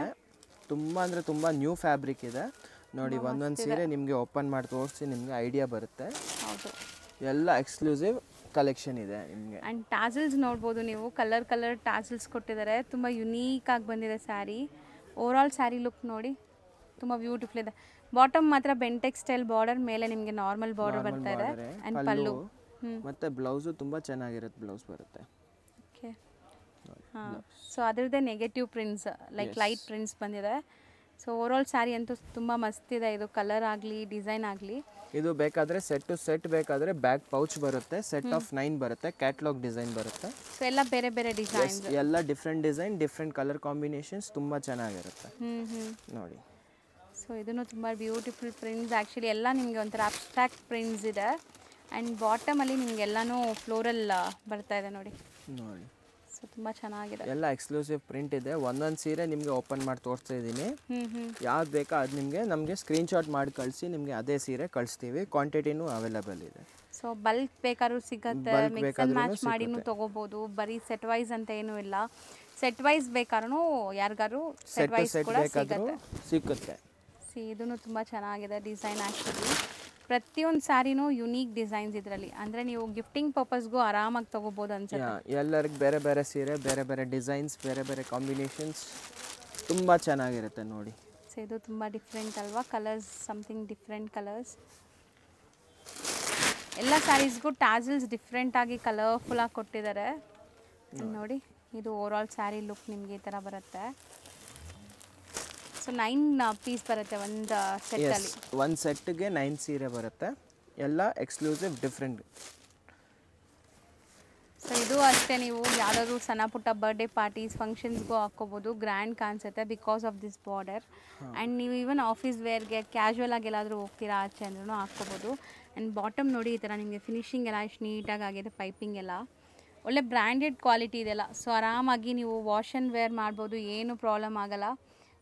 ತುಂಬ ಅಂದರೆ ತುಂಬ ನ್ಯೂ ಫ್ಯಾಬ್ರಿಕ್ ಇದೆ ನೋಡಿ. ಒಂದೊಂದು ಸೀರೆ ನಿಮಗೆ ಓಪನ್ ಮಾಡಿ ತೋರಿಸಿ ನಿಮಗೆ ಐಡಿಯಾ ಬರುತ್ತೆ. ಹೌದು, ಎಲ್ಲ ಎಕ್ಸ್ಕ್ಲೂಸಿವ್ ಕಲೆಕ್ಷನ್ ಇದೆ ನಿಮಗೆ. ಆ್ಯಂಡ್ ಟಾಸಲ್ಸ್ ನೋಡ್ಬೋದು ನೀವು, ಕಲರ್ ಕಲರ್ ಟಾಸಲ್ಸ್ ಕೊಟ್ಟಿದ್ದಾರೆ. ತುಂಬ ಯುನೀಕ್ ಆಗಿ ಬಂದಿದೆ ಸ್ಯಾರಿ. ಓವರಾಲ್ ಸ್ಯಾರಿ ಲುಕ್ ನೋಡಿ, ತುಂಬ ಬ್ಯೂಟಿಫುಲ್ ಇದೆ. ಬಾಟಮ್ ಮಾತ್ರ ಬೆಂಟೆಕ್ಸ್ ಸ್ಟೈಲ್ ಬಾರ್ಡರ್, ಮೇಲೆ ನಿಮಗೆ ನಾರ್ಮಲ್ ಬಾರ್ಡರ್ ಬರ್ತಾ ಇದೆ. ಆ್ಯಂಡ್ ಪಲ್ಲು ಮತ್ತೆ ಬ್ಲೌಸು ತುಂಬ ಚೆನ್ನಾಗಿರುತ್ತೆ, ಬ್ಲೌಸ್ ಬರುತ್ತೆ. ಓಕೆ, ಹಾಂ. ಸೊ ಅದರದ್ದೇ negative prints, like light prints ಬಂದಿದೆ. ಸೊ ಓವರಾಲ್ ಸ್ಯಾರಿ ಅಂತೂ ತುಂಬ ಮಸ್ತಿದೆ. ಇದು ಕಲರ್ ಆಗಲಿ ಡಿಸೈನ್ ಆಗಲಿ. ಇದು ಬೇಕಾದರೆ ಸೆಟ್ ಟು ಸೆಟ್ ಬೇಕಾದರೆ ಬ್ಯಾಕ್ ಪೌಚ್ ಬರುತ್ತೆ, ಸೆಟ್ ಆಫ್ 9 ಬರುತ್ತೆ, ಕ್ಯಾಟ್ಲಾಗ್ ಡಿಸೈನ್ ಬರುತ್ತೆ. ಸೊ ಎಲ್ಲ ಬೇರೆ ಬೇರೆ ಡಿಸೈನ್ಸ್, ಎಲ್ಲ different design, different colour combinations, ತುಂಬ ಚೆನ್ನಾಗಿರುತ್ತೆ ನೋಡಿ. ಸೊ ಇದನ್ನು ತುಂಬ ಬ್ಯೂಟಿಫುಲ್ ಪ್ರಿಂಟ್ಸ್. ಆ್ಯಕ್ಚುಲಿ ಎಲ್ಲ ನಿಮಗೆ ಒಂಥರ ಅಬ್ಸ್ಟ್ರಾಕ್ಟ್ ಪ್ರಿಂಟ್ಸ್ ಇದೆ. ಆ್ಯಂಡ್ ಬಾಟಮಲ್ಲಿ ನಿಮಗೆಲ್ಲನೂ ಫ್ಲೋರಲ್ ಬರ್ತಾ ಇದೆ ನೋಡಿ. ಸೊ ತುಂಬ ಚೆನ್ನಾಗಿದೆ, ಎಲ್ಲ ಎಕ್ಸ್ಕ್ಲೂಸಿವ್ ಪ್ರಿಂಟ್ ಇದೆ. ಒಂದೊಂದು ಸೀರೆ ನಿಮಗೆ ಓಪನ್ ಮಾಡಿ ತೋರಿಸ್ತಾ ಇದ್ದೀನಿ. ಯಾವ್ದು ಬೇಕೋ ಅದು ನಮಗೆ ಸ್ಕ್ರೀನ್ಶಾಟ್ ಮಾಡಿ ಕಳಿಸಿ, ನಿಮಗೆ ಅದೇ ಸೀರೆ ಕಳಿಸ್ತೀವಿ. ಕ್ವಾಂಟಿಟಿನೂ ಅವೈಲೇಬಲ್ ಇದೆ. ಸೊ ಬಲ್ಕ್ ಬೇಕಾದ್ರೂ ಸಿಗುತ್ತೆ, ಮಿಕ್ಸ್ ಆ್ಯಂಡ್ ಮ್ಯಾಚ್ ಮಾಡಿನೂ ತೊಗೋಬೋದು. ಬರೀ ಸೆಟ್ ವೈಸ್ ಅಂತ ಏನೂ ಇಲ್ಲ, ಸೆಟ್ ವೈಸ್ ಬೇಕಾದ್ರೂ ಯಾರಿಗಾರು ಸೆಟ್ ವೈಸ್ ಕೂಡ ಸಿಗುತ್ತೆ. ಇದೂ ತುಂಬ ಚೆನ್ನಾಗಿದೆ ಡಿಸೈನ್. ಆ್ಯಕ್ಚುಲಿ ಪ್ರತಿಯೊಂದು ಸ್ಯಾರಿನೂ ಯುನೀಕ್ ಡಿಸೈನ್ಸ್ ಇದರಲ್ಲಿ. ಅಂದರೆ ನೀವು ಗಿಫ್ಟಿಂಗ್ ಪರ್ಪಸ್ಗೂ ಆರಾಮಾಗಿ ತೊಗೋಬೋದು ಅನ್ಸುತ್ತೆ. ಎಲ್ಲರಿಗೆ ಬೇರೆ ಬೇರೆ ಸೀರೆ, ಬೇರೆ ಬೇರೆ ಡಿಸೈನ್ಸ್, ಬೇರೆ ಬೇರೆ ಕಾಂಬಿನೇಷನ್ಸ್ ತುಂಬ ಚೆನ್ನಾಗಿರುತ್ತೆ ನೋಡಿ. ಸೊ ಇದು ತುಂಬ ಡಿಫ್ರೆಂಟ್ ಅಲ್ವಾ, ಕಲರ್ಸ್ ಸಮಥಿಂಗ್ ಡಿಫ್ರೆಂಟ್ ಕಲರ್ಸ್. ಎಲ್ಲ ಸ್ಯಾರೀಸ್ಗೂ ಟಾಸಲ್ಸ್ ಡಿಫ್ರೆಂಟಾಗಿ ಕಲರ್ಫುಲ್ಲಾಗಿ ಕೊಟ್ಟಿದ್ದಾರೆ ನೋಡಿ. ಇದು ಓವರಾಲ್ ಸ್ಯಾರಿ ಲುಕ್ ನಿಮಗೆ ಈ ಥರ ಬರುತ್ತೆ. ಸೊ 9 ಪೀಸ್ ಬರುತ್ತೆ ಒಂದು ಸೆಟ್ಟಲ್ಲಿ. ಒಂದು ಸೆಟ್ಗೆ 9 ಸೀರೆ ಬರುತ್ತೆ, ಎಲ್ಲ ಎಕ್ಸ್ಕ್ಲೂಸಿವ್ ಡಿಫ್ರೆಂಟ್. ಸೊ ಇದು ಅಷ್ಟೇ, ನೀವು ಯಾವುದಾದ್ರು ಸಣ್ಣ ಪುಟ್ಟ ಬರ್ಡೇ ಪಾರ್ಟೀಸ್ ಫಂಕ್ಷನ್ಸ್ಗೂ ಹಾಕ್ಕೋಬೋದು, ಗ್ರ್ಯಾಂಡ್ ಕಾಣಿಸುತ್ತೆ because of this border. And ನೀವು ಈವನ್ ಆಫೀಸ್ ವೇರ್ಗೆ ಕ್ಯಾಶುವಲ್ ಆಗಿ ಎಲ್ಲಾದರೂ ಹೋಗ್ತೀರಾ ಆಚೆ ಅಂದ್ರೂ ಹಾಕ್ಕೋಬೋದು. ಆ್ಯಂಡ್ ಬಾಟಮ್ ನೋಡಿ, ಈ ಥರ ನಿಮಗೆ ಫಿನಿಶಿಂಗ್ ಎಲ್ಲ ಎಷ್ಟು ನೀಟಾಗಿ ಆಗಿದೆ, ಪೈಪಿಂಗ್ ಎಲ್ಲ ಒಳ್ಳೆ ಬ್ರ್ಯಾಂಡೆಡ್ ಕ್ವಾಲಿಟಿ ಇದೆಲ್ಲ. ಸೊ ಆರಾಮಾಗಿ ನೀವು ವಾಶ್ ಆ್ಯಂಡ್ ವೇರ್ ಮಾಡ್ಬೋದು, ಏನೂ ಪ್ರಾಬ್ಲಮ್ ಆಗೋಲ್ಲ.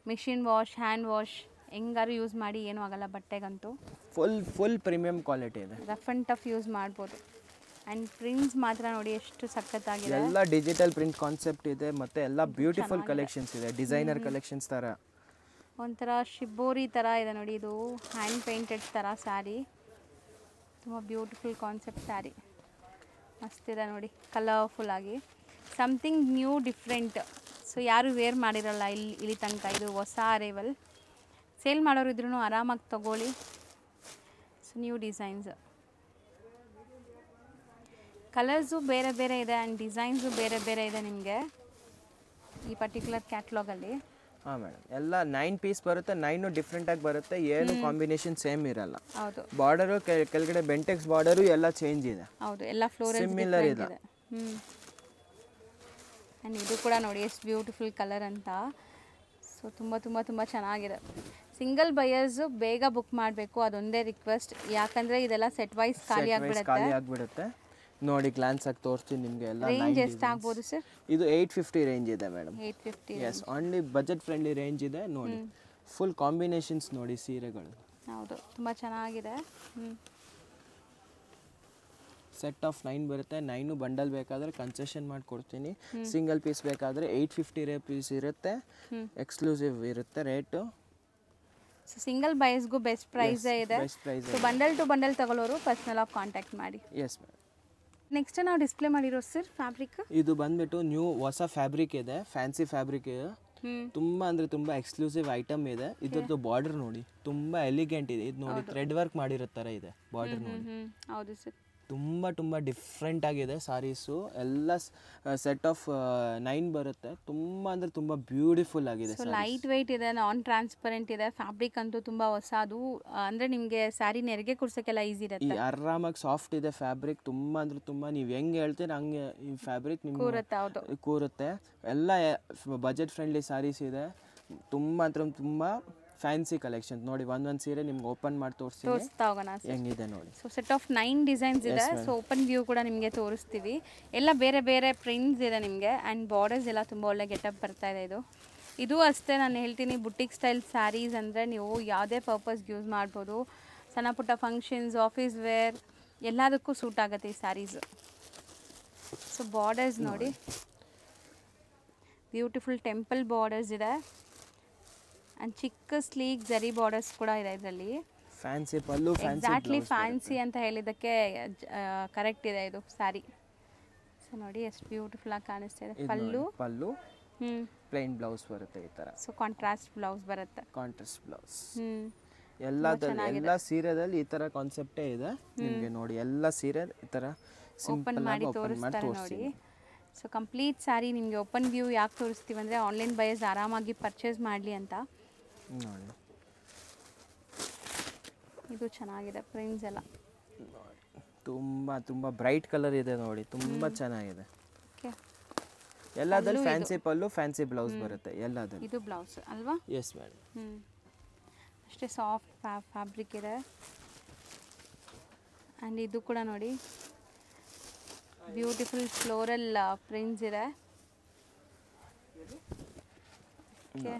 ಮಿಷಿನ್ ವಾಶ್, ಹ್ಯಾಂಡ್ ವಾಶ್ ಹೆಂಗಾರು ಯೂಸ್ ಮಾಡಿ ಏನೂ ಆಗೋಲ್ಲ ಬಟ್ಟೆಗಂತೂ. ಫುಲ್ ಪ್ರೀಮಿಯಂ ಕ್ವಾಲಿಟಿ ಇದೆ, ರಫ್ ಆ್ಯಂಡ್ ಟಫ್ ಯೂಸ್ ಮಾಡ್ಬೋದು. ಆ್ಯಂಡ್ ಪ್ರಿಂಟ್ಸ್ ಮಾತ್ರ ನೋಡಿ ಎಷ್ಟು ಸಖತ್ತಾಗಿದೆ. ಎಲ್ಲ ಡಿಜಿಟಲ್ ಪ್ರಿಂಟ್ ಕಾನ್ಸೆಪ್ಟ್ ಇದೆ, ಮತ್ತು ಎಲ್ಲ ಬ್ಯೂಟಿಫುಲ್ ಕಲೆಕ್ಷನ್ಸ್ ಇದೆ, ಡಿಸೈನರ್ ಕಲೆಕ್ಷನ್ಸ್ ಥರ. ಒಂಥರ ಶಿಬೋರಿ ಥರ ಇದೆ ನೋಡಿ, ಇದು ಹ್ಯಾಂಡ್ ಪೇಂಟೆಡ್ ಥರ ಸ್ಯಾರಿ. ತುಂಬ ಬ್ಯೂಟಿಫುಲ್ ಕಾನ್ಸೆಪ್ಟ್ ಸ್ಯಾರಿ, ಮಸ್ತಿದೆ ನೋಡಿ, ಕಲರ್ಫುಲ್ ಆಗಿ ಸಮಥಿಂಗ್ ನ್ಯೂ ಡಿಫ್ರೆಂಟ್. ಸೊ ಯಾರು ವೇರ್ ಮಾಡಿರಲ್ಲ ಇಲ್ಲಿ ತನಕ, ಇದು ಹೊಸ ಅರೈವಲ್. ಸೇಲ್ ಮಾಡೋರು ಇದ್ರೂ ಆರಾಮಾಗಿ ತೊಗೊಳ್ಳಿ. ಸೊ ನ್ಯೂ ಡಿಸೈನ್ಸ್, ಕಲರ್ಸು ಬೇರೆ ಬೇರೆ ಇದೆ ಆ್ಯಂಡ್ ಡಿಸೈನ್ಸು ಬೇರೆ ಬೇರೆ ಇದೆ ನಿಮಗೆ ಈ ಪರ್ಟಿಕ್ಯುಲರ್ ಕ್ಯಾಟ್ಲಾಗಲ್ಲಿ. ಹಾಂ ಮೇಡಮ್, ಎಲ್ಲ 9 ಪೀಸ್ ಬರುತ್ತೆ, 9 ಡಿಫ್ರೆಂಟಾಗಿ ಬರುತ್ತೆ, ಏನು ಕಾಂಬಿನೇಷನ್ ಸೇಮ್ ಇರಲ್ಲ. ಹೌದು, ಬಾರ್ಡರು ಕೆಳಗಡೆ ಬೆಂಟೆಕ್ಸ್ ಬಾರ್ಡರು ಎಲ್ಲ ಚೇಂಜ್ ಇದೆ. ಹೌದು, ಎಲ್ಲ ಫ್ಲೋರಲ್ ಸಿಮಿಲರ್ ಇದೆ. ಆ್ಯಂಡ್ ಇದು ಕೂಡ ನೋಡಿ ಎಷ್ಟು ಬ್ಯೂಟಿಫುಲ್ ಕಲರ್ ಅಂತ. ಸೊ ತುಂಬ ತುಂಬ ತುಂಬ ಚೆನ್ನಾಗಿದೆ. ಸಿಂಗಲ್ ಬಯರ್ಸು ಬೇಗ ಬುಕ್ ಮಾಡಬೇಕು, ಅದೊಂದೇ ರಿಕ್ವೆಸ್ಟ್. ಯಾಕಂದರೆ ಇದೆಲ್ಲ ಸೆಟ್ ವೈಸ್ ಖಾಲಿ ಆಗಿಬಿಡುತ್ತೆ ನೋಡಿ. ಗ್ಲಾನ್ಸ್ ಆಗಿ ತೋರಿಸ್ತೀನಿ ನಿಮಗೆ. ಎಲ್ಲ ರೇಂಜ್ ಎಷ್ಟಾಗ್ಬೋದು ಸರ್? ಇದು 850 ರೇಂಜ್ ಇದೆ madam. 850, yes, only budget friendly range ಇದೆ ನೋಡಿ. ಫುಲ್ ಕಾಂಬಿನೇಷನ್ಸ್ ನೋಡಿ ಸೀರೆಗಳು. ಹೌದು, ತುಂಬ ಚೆನ್ನಾಗಿದೆ. ಸೆಟ್ ಆಫ್ 9 ಬರುತ್ತೆ. 9 ಬಂಡಲ್ ಬೇಕಾದರೆ ಕನ್ಸೆಷನ್ ಮಾಡಿಕೊಡ್ತೀನಿ. ಸಿಂಗಲ್ ಪೀಸ್ ಬೇಕಾದರೆ 850 ಪೀಸ್ ಇರುತ್ತೆ, ಎಕ್ಸ್ಕ್ಲೂಸಿವ್ ಇರುತ್ತೆ ರೇಟು. ಸೊ ಸಿಂಗಲ್ ಬೈಸ್ಗೂ ಬೆಸ್ಟ್ ಪ್ರೈಸೇ ಇದೆ. ಸೊ ಬಂಡಲ್ ಟು ಬಂಡಲ್ ತಗೊಳ್ಳೋರು ಪರ್ಸ್ನಲ್ ಆಗಿ ಕಾಂಟ್ಯಾಕ್ಟ್ ಮಾಡಿ. Yes madam. ನೆಕ್ಸ್ಟ್ ನಾವು ಡಿಸ್ಪ್ಲೇ ಮಾಡಿರೋ ಸರ್ ಫ್ಯಾಬ್ರಿಕ್, ಇದು ಬಂದ್ಬಿಟ್ಟು ನ್ಯೂ ಹೊಸ ಫ್ಯಾಬ್ರಿಕ್ ಇದೆ, ಫ್ಯಾನ್ಸಿ ಫ್ಯಾಬ್ರಿಕ್ ಇದೆ. ತುಂಬ ಅಂದರೆ ತುಂಬ ಎಕ್ಸ್ಕ್ಲೂಸಿವ್ ಐಟಮ್ ಇದೆ. ಇದ್ರದ್ದು ಬಾರ್ಡರ್ ನೋಡಿ, ತುಂಬ ಎಲಿಗೆಂಟ್ ಇದೆ. ಇದು ನೋಡಿ ಥ್ರೆಡ್ ವರ್ಕ್ ಮಾಡಿರೋ ಥರ ಇದೆ ಬಾರ್ಡರ್ ನೋಡಿ. ಹೌದು ಸರ್, ತುಂಬ ಡಿಫ್ರೆಂಟ್ ಆಗಿದೆ ಸಾರೀಸು. ಎಲ್ಲ ಸೆಟ್ ಆಫ್ 9 ಬರುತ್ತೆ. ತುಂಬ ಅಂದರೆ ತುಂಬ ಬ್ಯೂಟಿಫುಲ್ ಆಗಿದೆ. ಸೊ ಲೈಟ್ ವೆಯ್ಟ್ ಇದೆ, ನಾನ್ ಟ್ರಾನ್ಸ್ಪರೆಂಟ್ ಇದೆ. ಫ್ಯಾಬ್ರಿಕ್ ಅಂತೂ ತುಂಬ ಹೊಸದು, ಅಂದರೆ ನಿಮಗೆ ಸ್ಯಾರಿ ನೆರಿಗೆ ಕುಡ್ಸೋಕ್ಕೆಲ್ಲ ಈಸಿ ಇರುತ್ತೆ. ಆರಾಮಾಗಿ ಸಾಫ್ಟ್ ಇದೆ ಫ್ಯಾಬ್ರಿಕ್. ತುಂಬ ಅಂದರೆ ತುಂಬ, ನೀವು ಹೆಂಗೆ ಹೇಳ್ತೀರ ಹಂಗೆ ಈ ಫ್ಯಾಬ್ರಿಕ್ ನಿಮ್ಗೆ ಕೂರುತ್ತೆ. ಹೌದು, ಕೂರುತ್ತೆ. ಎಲ್ಲ ಬಜೆಟ್ ಫ್ರೆಂಡ್ಲಿ ಸ್ಯಾರೀಸ್ ಇದೆ. ತುಂಬ ಅಂದರೆ ತುಂಬ ಫ್ಯಾನ್ಸಿ ಕಲೆಕ್ಷನ್ ನೋಡಿ, ಒಂದೊಂದು ಸೀರೆ ನಿಮ್ಗೆ ಓಪನ್ ಮಾಡಿ ತೋರಿಸ್ತೀನಿ ತೋರಿಸ್ತಾ ಹೋಗೋಣ ಸರ್. ಹೆಂಗಿದೆ ನೋಡಿ. ಸೊ ಸೆಟ್ ಆಫ್ 9 ಡಿಸೈನ್ಸ್ ಇದೆ. ಸೊ ಓಪನ್ ವ್ಯೂ ಕೂಡ ನಿಮಗೆ ತೋರಿಸ್ತೀವಿ. ಎಲ್ಲ ಬೇರೆ ಬೇರೆ ಪ್ರಿಂಟ್ಸ್ ಇದೆ ನಿಮಗೆ. ಆ್ಯಂಡ್ ಬಾರ್ಡರ್ಸ್ ಎಲ್ಲ ತುಂಬ ಒಳ್ಳೆ ಗೆಟಪ್ ಬರ್ತಾ ಇದೆ. ಇದು ಅಷ್ಟೇ ನಾನು ಹೇಳ್ತೀನಿ, ಬುಟಿಕ್ ಸ್ಟೈಲ್ ಸ್ಯಾರೀಸ್ ಅಂದರೆ ನೀವು ಯಾವುದೇ ಪರ್ಪಸ್ಗೆ ಯೂಸ್ ಮಾಡ್ಬೋದು. ಸಣ್ಣ ಪುಟ್ಟ ಫಂಕ್ಷನ್ಸ್, ಆಫೀಸ್ ವೇರ್ ಎಲ್ಲದಕ್ಕೂ ಸೂಟ್ ಆಗುತ್ತೆ ಈ ಸ್ಯಾರೀಸು. ಸೊ ಬಾರ್ಡರ್ಸ್ ನೋಡಿ, ಬ್ಯೂಟಿಫುಲ್ ಟೆಂಪಲ್ ಬಾರ್ಡರ್ಸ್ ಇದೆ. ಆ್ಯಂಡ್ ಚಿಕ್ಕ ಸ್ಲೀಕ್ ಜರಿ ಬಾರ್ಡರ್ಸ್ ಕೂಡ ಇದೆ ಇದರಲ್ಲಿ. ಫ್ಯಾನ್ಸಿ ಪಲ್ಲು, ಎಕ್ಸಾಕ್ಟ್ಲಿ ಫ್ಯಾನ್ಸಿ ಅಂತ ಹೇಳಿದ್ದಕ್ಕೆ ಕರೆಕ್ಟ್ ಇದೆ ಇದು ಸ್ಯಾರಿ. ಸೊ ನೋಡಿ ಎಷ್ಟು ಬ್ಯೂಟಿಫುಲ್ ಆಗಿ ಕಾಣಿಸ್ತಾ ಇದೆ. ಪಲ್ಲು ಪ್ಲೇನ್ ಬ್ಲೌಸ್ ಬರುತ್ತೆ ಈ ಥರ. ಸೊ ಕಾಂಟ್ರಾಸ್ಟ್ ಬ್ಲೌಸ್ ಬರುತ್ತೆ. ಕಾಂಟ್ರಾಸ್ಟ್ ಬ್ಲೌಸ್ ಎಲ್ಲ ಸೀರೆದಲ್ಲಿ ಈ ಥರ ಕಾನ್ಸೆಪ್ಟೇ ಇದೆ ನಿಮಗೆ ನೋಡಿ. ಎಲ್ಲ ಸೀರೆ ಈ ಥರ ಓಪನ್ ಮಾಡಿ ತೋರಿಸ್ತಾರೆ ನೋಡಿ. ಸೊ ಕಂಪ್ಲೀಟ್ ಸ್ಯಾರಿ ನಿಮಗೆ ಓಪನ್ ವ್ಯೂ ಯಾಕೆ ತೋರಿಸ್ತೀವಿ ಅಂದರೆ ಆನ್ಲೈನ್ ಬಯರ್ಸ್ ಆರಾಮಾಗಿ ಪರ್ಚೇಸ್ ಮಾಡಲಿ ಅಂತ ನೋಡಿ. ಇದು ಚೆನ್ನಾಗಿದೆ ಪ್ರಿಂಟ್ಸ್ ಎಲ್ಲ. ತುಂಬ ತುಂಬ ಬ್ರೈಟ್ ಕಲರ್ ಇದೆ ನೋಡಿ, ತುಂಬ ಚೆನ್ನಾಗಿದೆ. ಓಕೆ, ಎಲ್ಲದಲ್ಲಿ ಫ್ಯಾನ್ಸಿ ಪಲ್ಲು, ಫ್ಯಾನ್ಸಿ ಬ್ಲೌಸ್ ಬರುತ್ತೆ ಎಲ್ಲದಲ್ಲಿ. ಇದು ಬ್ಲೌಸ್ ಅಲ್ವಾ? Yes madam. ಅಷ್ಟೇ ಸಾಫ್ಟ್ ಫ್ಯಾಬ್ರಿಕ್ ಇದೆ. ಆ್ಯಂಡ್ ಇದು ಕೂಡ ನೋಡಿ ಬ್ಯೂಟಿಫುಲ್ ಫ್ಲೋರಲ್ ಪ್ರಿಂಟ್ಸ್ ಇದೆ. ಓಕೆ,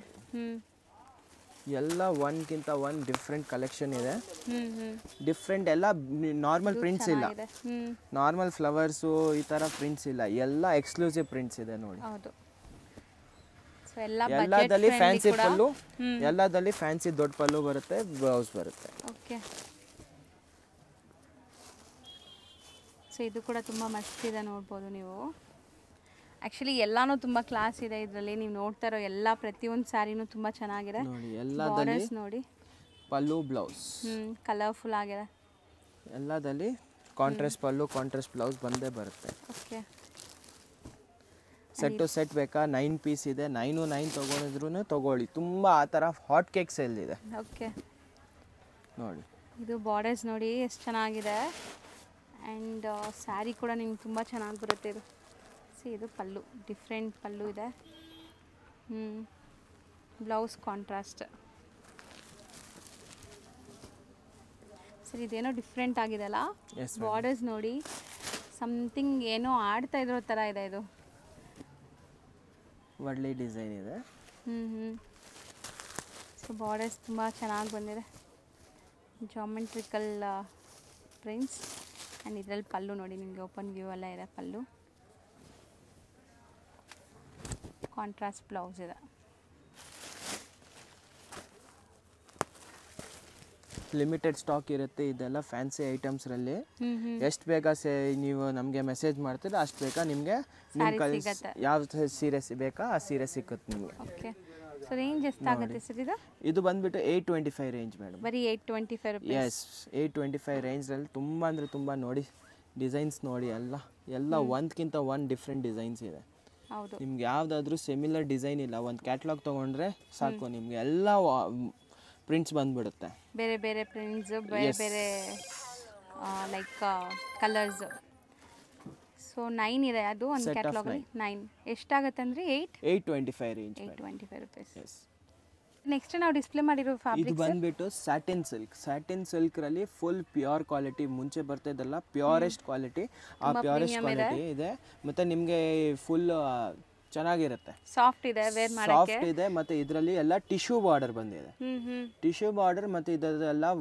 ಎಲ್ಲ ಒಂದ್ಕಿಂತ ಒಂದು ಡಿಫ್ರೆಂಟ್ ಕಲೆಕ್ಷನ್ ಇದೆ. ಡಿಫ್ರೆಂಟ್ ಎಲ್ಲ ನಾರ್ಮಲ್ ಪ್ರಿಂಟ್ಸ್ ಇಲ್ಲ, ನಾರ್ಮಲ್ ಫ್ಲವರ್ಸು ಈ ಥರ ಪ್ರಿಂಟ್ಸ್ ಇಲ್ಲ, ಎಲ್ಲ ಎಕ್ಸ್ಕ್ಲೂಸಿವ್ ಪ್ರಿಂಟ್ಸ್ ಇದೆ ನೋಡಿ. ಹೌದು. ಎಲ್ಲದಲ್ಲಿ ಫ್ಯಾನ್ಸಿ ಪಲ್ಲು, ಎಲ್ಲದಲ್ಲಿ ಫ್ಯಾನ್ಸಿ ದೊಡ್ಡ ಪಲ್ಲು ಬರುತ್ತೆ, ಬ್ಲೌಸ್ ಬರುತ್ತೆ. ಓಕೆ, ಸೊ ಇದು ಕೂಡ ತುಂಬ ಮಸ್ತ್ ಇದೆ, ನೋಡ್ಬೋದು ನೀವು. ಆ್ಯಕ್ಚುಲಿ ಎಲ್ಲಾನು ತುಂಬ ಕ್ಲಾಸ್ ಇದೆ ಇದರಲ್ಲಿ. ನೀವು ನೋಡ್ತಾ ಇರೋ ಎಲ್ಲ ಪ್ರತಿಯೊಂದು ಸ್ಯಾರಿನೂ ತುಂಬ ಚೆನ್ನಾಗಿದೆ ನೋಡಿ. ಎಲ್ಲದಲ್ಲಿ ನೋಡಿ ಪಲ್ಲು ಬ್ಲೌಸ್ ಕಲರ್ಫುಲ್ ಆಗಿದೆ. ಎಲ್ಲದಲ್ಲಿ ಕಾಂಟ್ರಾಸ್ಟ್ ಪಲ್ಲು, ಕಾಂಟ್ರಾಸ್ಟ್ ಬ್ಲೌಸ್ ಬಂದೇ ಬರುತ್ತೆ. ಓಕೆ, ಸೆಟ್ ಟು ಸೆಟ್ ಬೇಕಾ? 9 ಪೀಸ್ ಇದೆ. 9 ತೊಗೊಂಡಿದ್ರು ತೊಗೊಳ್ಳಿ. ತುಂಬ ಆ ಥರ ಹಾಟ್ ಕೇಕ್ ಸೇಲ್ ಇದೆ. ಓಕೆ ನೋಡಿ, ಇದು ಬಾರ್ಡರ್ಸ್ ನೋಡಿ ಎಷ್ಟು ಚೆನ್ನಾಗಿದೆ. ಆ್ಯಂಡ್ ಸ್ಯಾರಿ ಕೂಡ ನಿಮ್ಗೆ ತುಂಬ ಚೆನ್ನಾಗಿ ಬರುತ್ತೆ ಇದು. ಇದು ಪಲ್ಲು, ಡಿಫ್ರೆಂಟ್ ಪಲ್ಲು ಇದೆ. Blouse contrast. ಸರಿ, ಇದೇನೋ ಡಿಫ್ರೆಂಟ್ ಆಗಿದೆ ಅಲ್ಲ. ಬಾರ್ಡರ್ಸ್ ನೋಡಿ, ಸಮಥಿಂಗ್ ಏನೋ ಆಡ್ತಾ ಇರೋ ಥರ ಇದೆ ಇದು. ಒಳ್ಳೆ ಡಿಸೈನ್ ಇದೆ. ಸೊ ಬಾರ್ಡರ್ಸ್ ತುಂಬ ಚೆನ್ನಾಗಿ ಬಂದಿದೆ. Geometrical prints. ಆ್ಯಂಡ್ ಇದರಲ್ಲಿ ಪಲ್ಲು ನೋಡಿ, ನಿಮಗೆ ಓಪನ್ ವ್ಯೂ ಎಲ್ಲ ಇದೆ ಪಲ್ಲು. ಕಾಂಟ್ರಾಸ್ಟ್ ಬ್ಲೌಸ್ ಇದೆ. ಲಿಮಿಟೆಡ್ ಸ್ಟಾಕ್ ಇರುತ್ತೆ ಇದೆಲ್ಲ ಫ್ಯಾನ್ಸಿ ಐಟಮ್ಸ್ರಲ್ಲಿ. ಎಷ್ಟು ಬೇಗ ನೀವು ನಮಗೆ ಮೆಸೇಜ್ ಮಾಡ್ತೀರ ಅಷ್ಟು ಬೇಗ ನಿಮಗೆ ಯಾವ ಸೀರೆ ಬೇಕಾ ಆ ಸೀರೆ ಸಿಕ್ಕುತ್ತೆ ನಿಮಗೆ. ಓಕೆ, ಸೊ ರೇಂಜ್ ಎಷ್ಟಾಗುತ್ತೆ ಸರ್ ಇದು? ಇದು ಬಂದ್ಬಿಟ್ಟು 825 ರೇಂಜ್ ಮೇಡಮ್. ಬರೀ 825 ರೂಪೀಸ್. ಎಸ್, 825 ರೇಂಜ್ರಲ್ಲಿ ತುಂಬ ಅಂದರೆ ತುಂಬ ನೋಡಿ ಡಿಸೈನ್ಸ್ ನೋಡಿ. ಎಲ್ಲ ಒಂದಕ್ಕಿಂತ ಒಂದು ಡಿಫ್ರೆಂಟ್ ಡಿಸೈನ್ಸ್ ಇದೆ. ಹೌದು, ನಿಮ್ಗೆ ಯಾವುದಾದ್ರೂ ಸಿಮಿಲರ್ ಡಿಸೈನ್ ಇಲ್ಲ. ಒಂದು ಕ್ಯಾಟ್ಲಾಗ್ ತೊಗೊಂಡ್ರೆ ಸಾಕು, ನಿಮಗೆ ಎಲ್ಲ ಪ್ರಿಂಟ್ಸ್ ಬಂದ್ಬಿಡುತ್ತೆ. ಬೇರೆ ಬೇರೆ ಪ್ರಿಂಟ್ಸ್, ಬೇರೆ ಬೇರೆ ಲೈಕ್ ಕಲರ್ಸ್. ಸೊ 9 ಇದೆ ಅದು ಒಂದು ಕ್ಯಾಟ್ಲಾಗಲ್ಲಿ. 9 ಎಷ್ಟಾಗುತ್ತೆ ಅಂದರೆ 825 ರೇಂಜ್. 825 ರೂಪೀಸ್. ಎಸ್. ನೆಕ್ಸ್ಟ್ ನಾವು ಡಿಸ್ಪ್ಲೇ ಮಾಡಿರೋ ಫ್ಯಾಬ್ರಿಕ್ ಇದು ಬಂದ್ಬಿಟ್ಟು ಸ್ಯಾಟಿನ್ ಸಿಲ್ಕ್. ಸ್ಯಾಟಿನ್ ಸಿಲ್ಕ್ರಲ್ಲಿ ಫುಲ್ ಪ್ಯೂರ್ ಕ್ವಾಲಿಟಿ. ಮುಂಚೆ ಬರ್ತಿದ್ದಲ್ಲ ಪ್ಯೂರೆಸ್ಟ್ ಕ್ವಾಲಿಟಿ, ಆ ಪ್ಯೂರೆಸ್ಟ್ ಕ್ವಾಲಿಟಿ ಇದೆ. ಮತ್ತು ನಿಮಗೆ ಫುಲ್ ಚೆನ್ನಾಗಿರುತ್ತೆ, ಸಾಫ್ಟ್ ಇದೆ, ವೇರ್ ಮಾಡೋಕೆ ಸಾಫ್ಟ್ ಇದೆ. ಮತ್ತು ಇದರಲ್ಲಿ ಎಲ್ಲ ಟಿಶ್ಯೂ ಬಾರ್ಡರ್ ಬಂದಿದೆ. ಟಿಶ್ಯೂ ಬಾರ್ಡರ್ ಮತ್ತು ಇದೆಲ್ಲ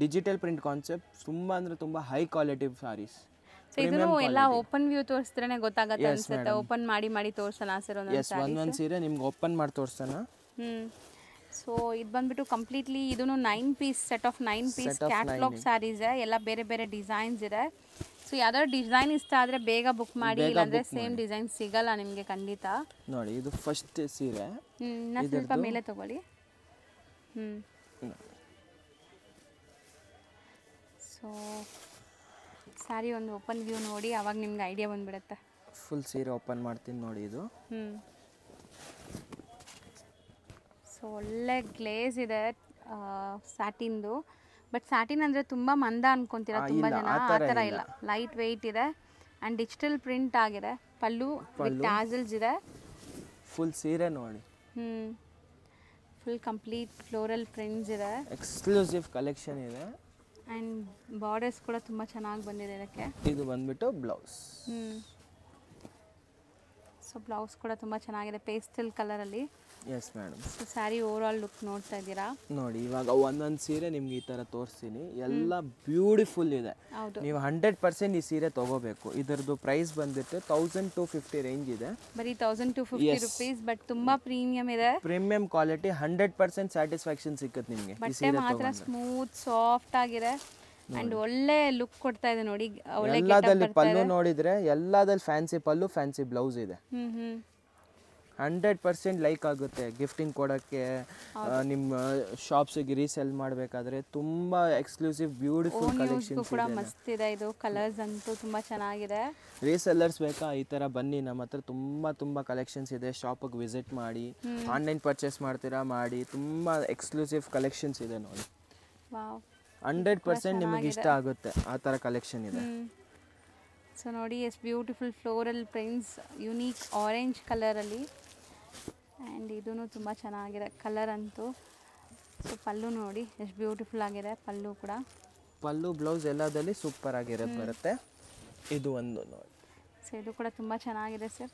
ಡಿಜಿಟಲ್ ಪ್ರಿಂಟ್ ಕಾನ್ಸೆಪ್ಟ್. ತುಂಬ ಅಂದರೆ ತುಂಬ ಹೈ ಕ್ವಾಲಿಟಿ ಸಾರೀಸ್. ಸೊ ಇದನ್ನು ಎಲ್ಲ ಓಪನ್ ವ್ಯೂ ತೋರಿಸಿದ್ರೇನೆ ಗೊತ್ತಾಗುತ್ತೆ ಅನ್ಸುತ್ತೆ. ಓಪನ್ ಮಾಡಿ ತೋರಿಸೋಣ ಸರ್ ಒಂದೊಂದು ಸೀರೆ ನಿಮ್ಗೆ ಓಪನ್ ಮಾಡಿ ತೋರಿಸೋಣ. ಸೊ ಇದು ಬಂದ್ಬಿಟ್ಟು ಕಂಪ್ಲೀಟ್ಲಿ ಇದನ್ನು 9 piece, set of 9 piece catalogue saris. ಎಲ್ಲ ಬೇರೆ ಬೇರೆ ಡಿಸೈನ್ಸ್ ಇದೆ. ಸೊ ಯಾವ್ದಾದ್ರು ಡಿಸೈನ್ ಇಷ್ಟ ಆದರೆ ಬೇಗ ಬುಕ್ ಮಾಡಿ, ಇಲ್ಲಾಂದರೆ ಸೇಮ್ ಡಿಸೈನ್ ಸಿಗಲ್ಲ ನಿಮಗೆ ಖಂಡಿತ. ನೋಡಿ, ಇದು ಫಸ್ಟ್ ಸೀರೆ. ಸ್ವಲ್ಪ ಮೇಲೆ ತಗೊಳ್ಳಿ. ಸೊ ಸ್ಯಾರಿ ಒಂದು ಓಪನ್ ವ್ಯೂ ನೋಡಿ, ಅವಾಗ ನಿಮ್ಗೆ ಐಡಿಯಾ ಬಂದ್ಬಿಡುತ್ತೆ. ಫುಲ್ ಸೀರೆ ಓಪನ್ ಮಾಡ್ತೀನಿ ನೋಡಿ ಇದು. ಸೊ ಒಳ್ಳೆ ಗ್ಲೇಸ್ ಇದೆ ಸ್ಯಾಟಿನ್ದು. ಬಟ್ ಸ್ಯಾಟಿನ್ ಅಂದರೆ ತುಂಬ ಮಂದ ಅನ್ಕೊಂತೀರಾ ತುಂಬ ಜನ. ಆ ಥರ ಇಲ್ಲ, ಲೈಟ್ ವೆಯ್ಟ್ ಇದೆ. ಆ್ಯಂಡ್ ಡಿಜಿಟಲ್ ಪ್ರಿಂಟ್ ಆಗಿದೆ. ಪಲ್ಲು ವಿತ್ ಟ್ಯಾಸಲ್ಸ್ ಇದೆ. ಫುಲ್ ಸೀರೆ ನೋಡಿ. ಫುಲ್ ಕಂಪ್ಲೀಟ್ ಫ್ಲೋರಲ್ ಪ್ರಿಂಟ್ಸ್ ಇದೆ, ಎಕ್ಸ್ಕ್ಲೂಸಿವ್ ಕಲೆಕ್ಷನ್ ಇದೆ. ಆ್ಯಂಡ್ ಬಾರ್ಡರ್ಸ್ ಕೂಡ ತುಂಬ ಚೆನ್ನಾಗಿ ಬಂದಿದೆ ಇದಕ್ಕೆ. ಇದು ಬಂದ್ಬಿಟ್ಟು ಬ್ಲೌಸ್. ಸೊ ಬ್ಲೌಸ್ ಕೂಡ ತುಂಬ ಚೆನ್ನಾಗಿದೆ ಪೇಸ್ಟಲ್ ಕಲರಲ್ಲಿ. Yes madam. So sari over all look ನೋಡ್ತಾ ಇದ್ದೀರಾ ನೋಡಿ, ಇವಾಗ ಒಂದೊಂದು ಸೀರೆ ನಿಮ್ಗೆ ಈ ಥರ ತೋರಿಸ್ತೀನಿ. ಎಲ್ಲ ಬ್ಯೂಟಿಫುಲ್ ಇದೆ. ಹೌದು, ನೀವು 100% ಈ ಸೀರೆ ತೊಗೋಬೇಕು. ಇದರದ್ದು ಪ್ರೈಸ್ ಬಂದ್ಬಿಟ್ಟು 1250 ರೇಂಜ್ ಇದೆ. ಬರೀ 1250 ರುಪೀಸ್. ಬಟ್ ತುಂಬಾ ಪ್ರೀಮಿಯಂ ಇದೆ, ಪ್ರೀಮಿಯಂ ಕ್ವಾಲಿಟಿ, 100% ಸ್ಯಾಟಿಸ್ಫ್ಯಾಕ್ಷನ್ ಸಿಕ್ಕುತ್ತೆ ನಿಮಗೆ. ಬಟ್ಟೆ ಮಾತ್ರ ಸ್ಮೂತ್ ಸಾಫ್ಟ್ ಆಗಿದೆ ಅಂಡ್ ಒಳ್ಳೆ ಲುಕ್ ಕೊಡ್ತಾ ಇದೆ ನೋಡಿ. ಎಲ್ಲದಲ್ಲಿ ಪಲ್ಲು ನೋಡಿದ್ರೆ ಎಲ್ಲದಲ್ಲಿ ಫ್ಯಾನ್ಸಿ ಪಲ್ಲು, ಫ್ಯಾನ್ಸಿ ಬ್ಲೌಸ್ ಇದೆ. 100% ಲೈಕ್ ಆಗುತ್ತೆ ಗಿಫ್ಟಿಂಗ್ ಕೊಡೋಕ್ಕೆ, ನಿಮ್ಮ ಶಾಪ್ಸಿಗೆ ರೀಸೆಲ್ ಮಾಡಬೇಕಾದ್ರೆ. ತುಂಬ ಎಕ್ಸ್ಕ್ಲೂಸಿವ್ ಬ್ಯೂಟಿಫುಲ್ ಕಲೆಕ್ಷನ್ಸ್ ಕೂಡ ಮಸ್ತ್ ಇದೆ. ಇದು ಕಲರ್ಸ್ ಅಂತೂ ತುಂಬ ಚೆನ್ನಾಗಿದೆ. ರೀಸೆಲ್ಲರ್ಸ್ ಬೇಕಾ ಈ ಥರ ಬನ್ನಿ, ನಮ್ಮ ಹತ್ರ ತುಂಬ ಕಲೆಕ್ಷನ್ಸ್ ಇದೆ. ಶಾಪಿಗೆ ವಿಸಿಟ್ ಮಾಡಿ, ಆನ್ಲೈನ್ ಪರ್ಚೇಸ್ ಮಾಡ್ತೀರಾ ಮಾಡಿ, ತುಂಬ ಎಕ್ಸ್ಕ್ಲೂಸಿವ್ ಕಲೆಕ್ಷನ್ಸ್ ಇದೆ ನೋಡಿ. 100% ನಿಮಗೆ ಇಷ್ಟ ಆಗುತ್ತೆ ಆ ಥರ ಕಲೆಕ್ಷನ್ ಇದೆ. ಸೊ ನೋಡಿ ಎಷ್ಟು beautiful floral prints, unique orange ಕಲರಲ್ಲಿ. ಆ್ಯಂಡ್ ಇದೂ ತುಂಬ ಚೆನ್ನಾಗಿದೆ ಕಲರ್ ಅಂತೂ. ಸೊ ಪಲ್ಲು ನೋಡಿ ಎಷ್ಟು ಬ್ಯೂಟಿಫುಲ್ ಆಗಿದೆ ಪಲ್ಲು ಕೂಡ. ಪಲ್ಲು ಬ್ಲೌಸ್ ಎಲ್ಲದಲ್ಲಿ ಸೂಪರ್ ಆಗಿರೋದು ಬರುತ್ತೆ. ಇದು ಒಂದು ನೋಡಿ. ಸೊ ಇದು ಕೂಡ ತುಂಬ ಚೆನ್ನಾಗಿದೆ ಸರ್.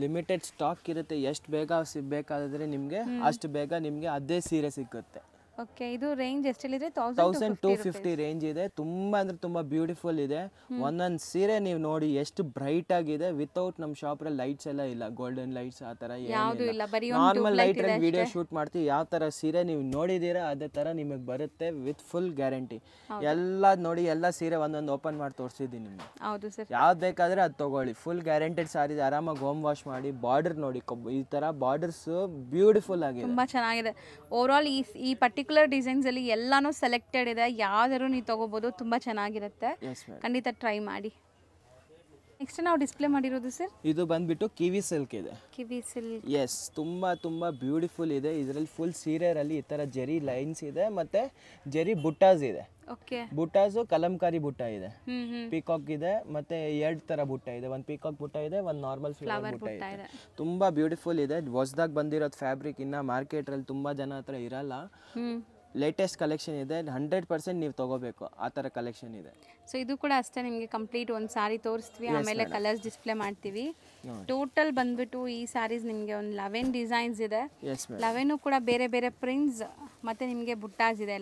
ಲಿಮಿಟೆಡ್ ಸ್ಟಾಕ್ ಇರುತ್ತೆ. ಎಷ್ಟು ಬೇಗ ಸಿಗಬೇಕಾದ್ರೆ ನಿಮಗೆ ಅಷ್ಟು ಬೇಗ ನಿಮಗೆ ಅದೇ ಸೀರೆ ಸಿಗುತ್ತೆ. ಓಕೆ, ಇದು ರೇಂಜ್ ಎಷ್ಟಲ್ಲಿದೆ? 1250 ರೇಂಜ್ ಇದೆ. ತುಂಬ ಅಂದರೆ ತುಂಬ ಬ್ಯೂಟಿಫುಲ್ ಇದೆ. ಒಂದೊಂದು ಸೀರೆ ನೀವು ನೋಡಿ ಎಷ್ಟು ಬ್ರೈಟ್ ಆಗಿದೆ. ವಿತೌಟ್ ನಮ್ಮ ಶಾಪ್ರಲ್ಲಿ ಲೈಟ್ಸ್ ಎಲ್ಲ ಇಲ್ಲ, ಗೋಲ್ಡನ್ ಲೈಟ್ಸ್ ಆ ಥರ ಏನಿಲ್ಲ. ನಾರ್ಮಲ್ ಲೈಟ್ರಲ್ಲಿ ವಿಡಿಯೋ ಶೂಟ್ ಮಾಡ್ತೀವಿ. ಯಾವ ಥರ ಸೀರೆ ನೀವು ನೋಡಿದ್ದೀರಾ ಅದೇ ಥರ ನಿಮಗೆ ಬರುತ್ತೆ ವಿತ್ ಫುಲ್ ಗ್ಯಾರಂಟಿ. ಎಲ್ಲ ನೋಡಿ, ಎಲ್ಲ ಸೀರೆ ಒಂದೊಂದು ಓಪನ್ ಮಾಡಿ ತೋರಿಸಿದ್ದೀನಿ ನಿಮಗೆ. ಹೌದು ಸರ್, ಯಾವ್ದು ಬೇಕಾದರೆ ಅದು ತೊಗೊಳ್ಳಿ. ಫುಲ್ ಗ್ಯಾರಂಟೆಡ್ ಸಾರಿ, ಆರಾಮಾಗಿ ಹೋಮ್ ವಾಶ್ ಮಾಡಿ. ಬಾರ್ಡರ್ ನೋಡಿ, ಈ ಥರ ಬಾರ್ಡರ್ಸ್ ಬ್ಯೂಟಿಫುಲ್ ಆಗಿದೆ, ತುಂಬ ಚೆನ್ನಾಗಿದೆ. ಓವರ್ ಆಲ್ ಈ ಪರ್ಟಿಕ್ಯುಲರ್ ಡಿಸೈನ್ಸ್ ಅಲ್ಲಿ ಎಲ್ಲಾನು ಸೆಲೆಕ್ಟೆಡ್ ಇದೆ. ಯಾವ್ದಾದ್ರು ನೀವು ತಗೋಬಹುದು, ತುಂಬಾ ಚೆನ್ನಾಗಿರುತ್ತೆ. ಖಂಡಿತ ಟ್ರೈ ಮಾಡಿ. ನೆಕ್ಸ್ಟ್ ನಾವು ಡಿಸ್ಪ್ಲೇ ಮಾಡಿರೋದು ಸರ್, ಇದು ಬಂದ್ಬಿಟ್ಟು ಕಿವಿ ಸಿಲ್ಕ್ ಇದೆ. ಕಿವಿ ಸಿಲ್ಕ್, ಎಸ್, ತುಂಬಾ ಬ್ಯೂಟಿಫುಲ್ ಇದೆ. ಇದರಲ್ಲಿ ಫುಲ್ ಸೀರೆಯಲ್ಲಿ ಈ ತರ ಜರಿ ಲೈನ್ಸ್ ಇದೆ, ಮತ್ತೆ ಜರಿ ಬುಟ್ಟಾಸ್ ಇದೆ. ಓಕೆ, ಬುಟ್ಟಾಸು ಕಲಂಕಾರಿ ಬುಟ್ಟ ಇದೆ, ಪೀಕಾಕ್ ಇದೆ, ಮತ್ತೆ 2 ತರ ಬುಟ್ಟ ಇದೆ. ಒಂದು ಪೀಕಾಕ್ ಬುಟ್ಟ ಇದೆ, ಒಂದು ನಾರ್ಮಲ್ ಫ್ಲವರ್ ಬುಟ್ಟ ಇದೆ. ತುಂಬಾ ಬ್ಯೂಟಿಫುಲ್ ಇದೆ. ಹೊಸದಾಗಿ ಬಂದಿರೋದು ಫ್ಯಾಬ್ರಿಕ್, ಇನ್ನ ಮಾರ್ಕೆಟ್ ಅಲ್ಲಿ ತುಂಬಾ ಜನ ಹತ್ರ ಇರಲ್ಲ. ಲೇಟೆಸ್ಟ್ ಕಲೆಕ್ಷನ್ ಇದೆ. 100% ನೀವು ತಗೋಬೇಕು, ಆ ಥರ ಕಲೆಕ್ಷನ್ ಇದೆ. ಸೊ ಇದು ಕೂಡ ಅಷ್ಟೇ, ನಿಮಗೆ ಕಂಪ್ಲೀಟ್ ಒಂದು ಸಾರಿ ತೋರಿಸ್ತೀವಿ, ಆಮೇಲೆ ಕಲರ್ಸ್ ಡಿಸ್ಪ್ಲೇ ಮಾಡ್ತೀವಿ. ಟೋಟಲ್ ಬಂದ್ಬಿಟ್ಟು ಈ ಸ್ಯಾರೀಸ್ ನಿಮಗೆ ಒಂದು 11 ಡಿಸೈನ್ಸ್ ಇದೆ. 11 ಕೂಡ ಬೇರೆ ಬೇರೆ ಪ್ರಿಂಟ್ಸ್, ಮತ್ತೆ ನಿಮಗೆ ಬುಟ್ಟಾಸ್ ಇದೆ.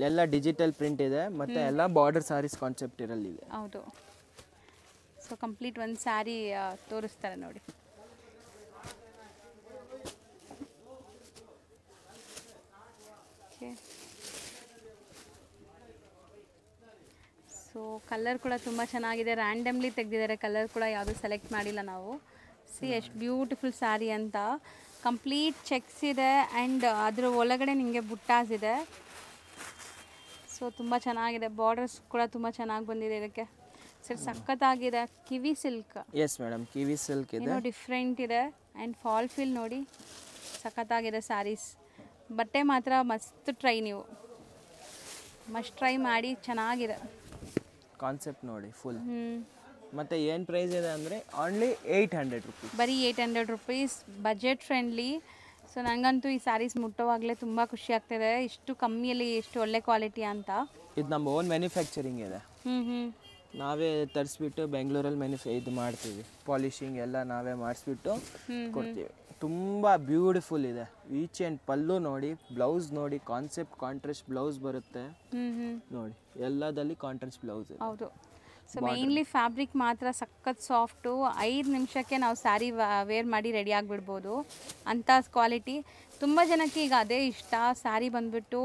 ಎಲ್ಲ ಡಿಜಿಟಲ್ ಪ್ರಿಂಟ್ ಇದೆ, ಮತ್ತೆ ಎಲ್ಲ ಬಾರ್ಡರ್ ಸಾರೀಸ್ ಕಾನ್ಸೆಪ್ಟ್ ಇರಲ್ಲ ಇದೆ. ಹೌದು. ಸೊ ಕಂಪ್ಲೀಟ್ ಒಂದು ಸ್ಯಾರಿ ತೋರಿಸ್ತಾರೆ ನೋಡಿ. ಸೊ ಕಲರ್ ಕೂಡ ತುಂಬ ಚೆನ್ನಾಗಿದೆ. ರ್ಯಾಂಡಮ್ಲಿ ತೆಗೆದಿದ್ದಾರೆ ಕಲರ್ ಕೂಡ, ಯಾವುದು ಸೆಲೆಕ್ಟ್ ಮಾಡಿಲ್ಲ ನಾವು. ಸಿ ಎಷ್ಟು ಬ್ಯೂಟಿಫುಲ್ ಸ್ಯಾರಿ ಅಂತ. ಕಂಪ್ಲೀಟ್ ಚೆಕ್ಸ್ ಇದೆ ಆ್ಯಂಡ್ ಅದರ ಒಳಗಡೆ ನಿಮಗೆ ಬುಟ್ಟಾಸ್ ಇದೆ. ಸೊ ತುಂಬ ಚೆನ್ನಾಗಿದೆ. ಬಾರ್ಡರ್ಸ್ ಕೂಡ ತುಂಬ ಚೆನ್ನಾಗಿ ಬಂದಿದೆ ಇದಕ್ಕೆ. ಸರ್ ಸಖತ್ತಾಗಿದೆ. ಕಿವಿ ಸಿಲ್ಕ್. ಎಸ್ ಮೇಡಮ್, ಕಿವಿ ಸಿಲ್ಕ್ ಇದೆ, ಡಿಫ್ರೆಂಟ್ ಇದೆ. ಆ್ಯಂಡ್ ಫಾಲ್ ಫಿಲ್ ನೋಡಿ, ಸಖತ್ತಾಗಿದೆ ಸ್ಯಾರೀಸ್. ಬಟ್ಟೆ ಮಾತ್ರ ಮಸ್ತ್ ಟ್ರೈ, ನೀವು ಮಸ್ಟ್ ಟ್ರೈ ಮಾಡಿ, ಚೆನ್ನಾಗಿದೆ ಕಾನ್ಸೆಪ್ಟ್ ನೋಡಿ ಫುಲ್. ಮತ್ತೆ ಏನು ಪ್ರೈಸ್ ಇದೆ ಅಂದರೆ ಓನ್ಲಿ 800 ರುಪೀಸ್, ಬರೀ 800 ರುಪೀಸ್, ಬಜೆಟ್ ಫ್ರೆಂಡ್ಲಿ. ಸೊ ನನಗಂತೂ ಈ ಸ್ಯಾರೀಸ್ ಮುಟ್ಟೋವಾಗಲೇ ತುಂಬ ಖುಷಿ ಆಗ್ತಿದೆ, ಇಷ್ಟು ಕಮ್ಮಿಯಲ್ಲಿ ಎಷ್ಟು ಒಳ್ಳೆ ಕ್ವಾಲಿಟಿ ಅಂತ. ಇದು ನಮ್ಮ ಓನ್ ಮ್ಯಾನುಫ್ಯಾಕ್ಚರಿಂಗ್ ಇದೆ. ನಾವೇ ತರಿಸ್ಬಿಟ್ಟು ಬೆಂಗಳೂರಲ್ಲಿ ಇದು ಮಾಡ್ತೀವಿ. ಪಾಲಿಶಿಂಗ್ ಎಲ್ಲ ನಾವೇ ಮಾಡಿಸ್ಬಿಟ್ಟು ಕೊಡ್ತೀವಿ. ತುಂಬ ಬ್ಯೂಟಿಫುಲ್ ಇದೆ. ಈಚ್ ಆ್ಯಂಡ್ ಪಲ್ಲು ನೋಡಿ, ಬ್ಲೌಸ್ ನೋಡಿ, ಕಾನ್ಸೆಪ್ಟ್ ಕಾಂಟ್ರಾಸ್ಟ್ ಬ್ಲೌಸ್ ಬರುತ್ತೆ ನೋಡಿ. ಎಲ್ಲದಲ್ಲಿ ಕಾಂಟ್ರಾಸ್ಟ್ ಬ್ಲೌಸ್ ಇದೆ. ಹೌದು. ಸೊ ಮೇನ್ಲಿ ಫ್ಯಾಬ್ರಿಕ್ ಮಾತ್ರ ಸಖತ್ ಸಾಫ್ಟು. 5 ನಿಮಿಷಕ್ಕೆ ನಾವು ಸ್ಯಾರಿ ವೇರ್ ಮಾಡಿ ರೆಡಿ ಆಗಿಬಿಡ್ಬೋದು ಅಂಥ ಕ್ವಾಲಿಟಿ. ತುಂಬ ಜನಕ್ಕೆ ಈಗ ಅದೇ ಇಷ್ಟ. ಸ್ಯಾರಿ ಬಂದುಬಿಟ್ಟು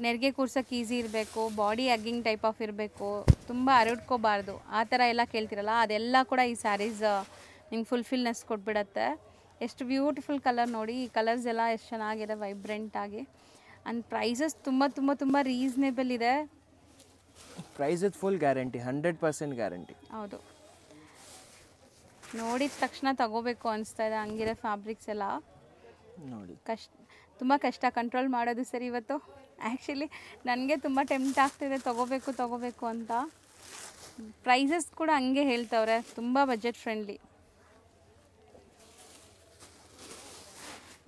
ನೆರಿಗೆ ಕೂರ್ಸೋಕ್ಕೆ ಈಸಿ ಇರಬೇಕು, ಬಾಡಿ ಹಗ್ಗಿಂಗ್ ಟೈಪ್ ಆಫ್ ಇರಬೇಕು, ತುಂಬ ಹರಡ್ಕೋಬಾರ್ದು, ಆ ಥರ ಎಲ್ಲ ಕೇಳ್ತಿರಲ್ಲ, ಅದೆಲ್ಲ ಕೂಡ ಈ ಸ್ಯಾರೀಸ್ ನಿಮ್ಗೆ ಫುಲ್ಫಿಲ್ನೆಸ್ ಕೊಟ್ಬಿಡತ್ತೆ. ಎಷ್ಟು ಬ್ಯೂಟಿಫುಲ್ ಕಲರ್ ನೋಡಿ. ಈ ಕಲರ್ಸ್ ಎಲ್ಲ ಎಷ್ಟು ಚೆನ್ನಾಗಿದೆ, ವೈಬ್ರೆಂಟ್ ಆಗಿ. ಆ್ಯಂಡ್ ಪ್ರೈಸಸ್ ತುಂಬ ರೀಸನೇಬಲ್ ಇದೆ. Price full guarantee, 100% guarantee. ಹೌದು, ನೋಡಿದ ತಕ್ಷಣ ತಗೋಬೇಕು ಅನಿಸ್ತಾ ಇದೆ, ಹಂಗಿರೋ ಫ್ಯಾಬ್ರಿಕ್ಸ್ ಎಲ್ಲ ನೋಡಿ. ತುಂಬ ಕಷ್ಟ ಕಂಟ್ರೋಲ್ ಮಾಡೋದು ಸರ್ ಇವತ್ತು. ಆ್ಯಕ್ಚುಲಿ ನನಗೆ ತುಂಬ ಟೆಂಪ್ಟ್ ಆಗ್ತಿದೆ ತಗೋಬೇಕು ಅಂತ. ಪ್ರೈಸಸ್ ಕೂಡ ಹಂಗೆ ಹೇಳ್ತವ್ರೆ, ತುಂಬ ಬಜೆಟ್ ಫ್ರೆಂಡ್ಲಿ.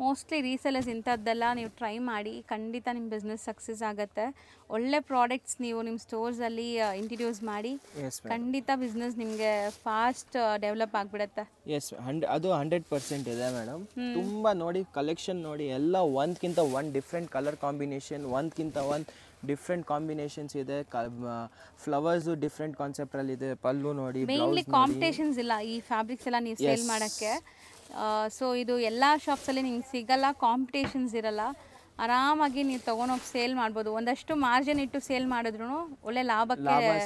ಮೋಸ್ಟ್ಲಿ ರೀಸೆಲರ್ಸ್ ಇಂಥದ್ದೆಲ್ಲ ನೀವು ಟ್ರೈ ಮಾಡಿ, ಖಂಡಿತ ನಿಮ್ಮ ಬಿಸ್ನೆಸ್ ಸಕ್ಸಸ್ ಆಗುತ್ತೆ. ಒಳ್ಳೆ ಪ್ರಾಡಕ್ಟ್ಸ್ ನೀವು ನಿಮ್ಮ ಸ್ಟೋರ್ಸಲ್ಲಿ ಇಂಟ್ರಡ್ಯೂಸ್ ಮಾಡಿ, ಖಂಡಿತ ಬಿಸ್ನೆಸ್ ನಿಮಗೆ ಫಾಸ್ಟ್ ಡೆವಲಪ್ ಆಗಿಬಿಡುತ್ತೆ. ಎಸ್, ಅದು 100% ಇದೆ ಮೇಡಮ್. ತುಂಬ ನೋಡಿ ಕಲೆಕ್ಷನ್ ನೋಡಿ, ಎಲ್ಲ ಒಂದ್ಕಿಂತ ಒಂದು ಡಿಫ್ರೆಂಟ್ ಕಲರ್ ಕಾಂಬಿನೇಷನ್, ಒಂದ್ಕಿಂತ ಒಂದು ಡಿಫ್ರೆಂಟ್ ಕಾಂಬಿನೇಷನ್ಸ್ ಇದೆ. ಫ್ಲವರ್ಸು ಡಿಫ್ರೆಂಟ್ ಕಾನ್ಸೆಪ್ಟಲ್ಲಿ ಇದೆ. ಪಲ್ಲು ನೋಡಿ, ಮೇನ್ಲಿ ಕಾಂಪಿಟೇಷನ್ಸ್ ಇಲ್ಲ ಈ ಫ್ಯಾಬ್ರಿಕ್ಸ್ ಎಲ್ಲ ನೀವು ಸೇಲ್ ಮಾಡೋಕ್ಕೆ. ಸೊ ಇದು ಎಲ್ಲ ಶಾಪ್ಸಲ್ಲಿ ನಿಮ್ಗೆ ಸಿಗಲ್ಲ, ಕಾಂಪಿಟೇಷನ್ಸ್ ಇರಲ್ಲ. ಆರಾಮಾಗಿ ನೀವು ತೊಗೊಂಡೋಗಿ ಸೇಲ್ ಮಾಡ್ಬೋದು. ಒಂದಷ್ಟು ಮಾರ್ಜಿನ್ ಇಟ್ಟು ಸೇಲ್ ಮಾಡಿದ್ರು ಒಳ್ಳೆ ಲಾಭ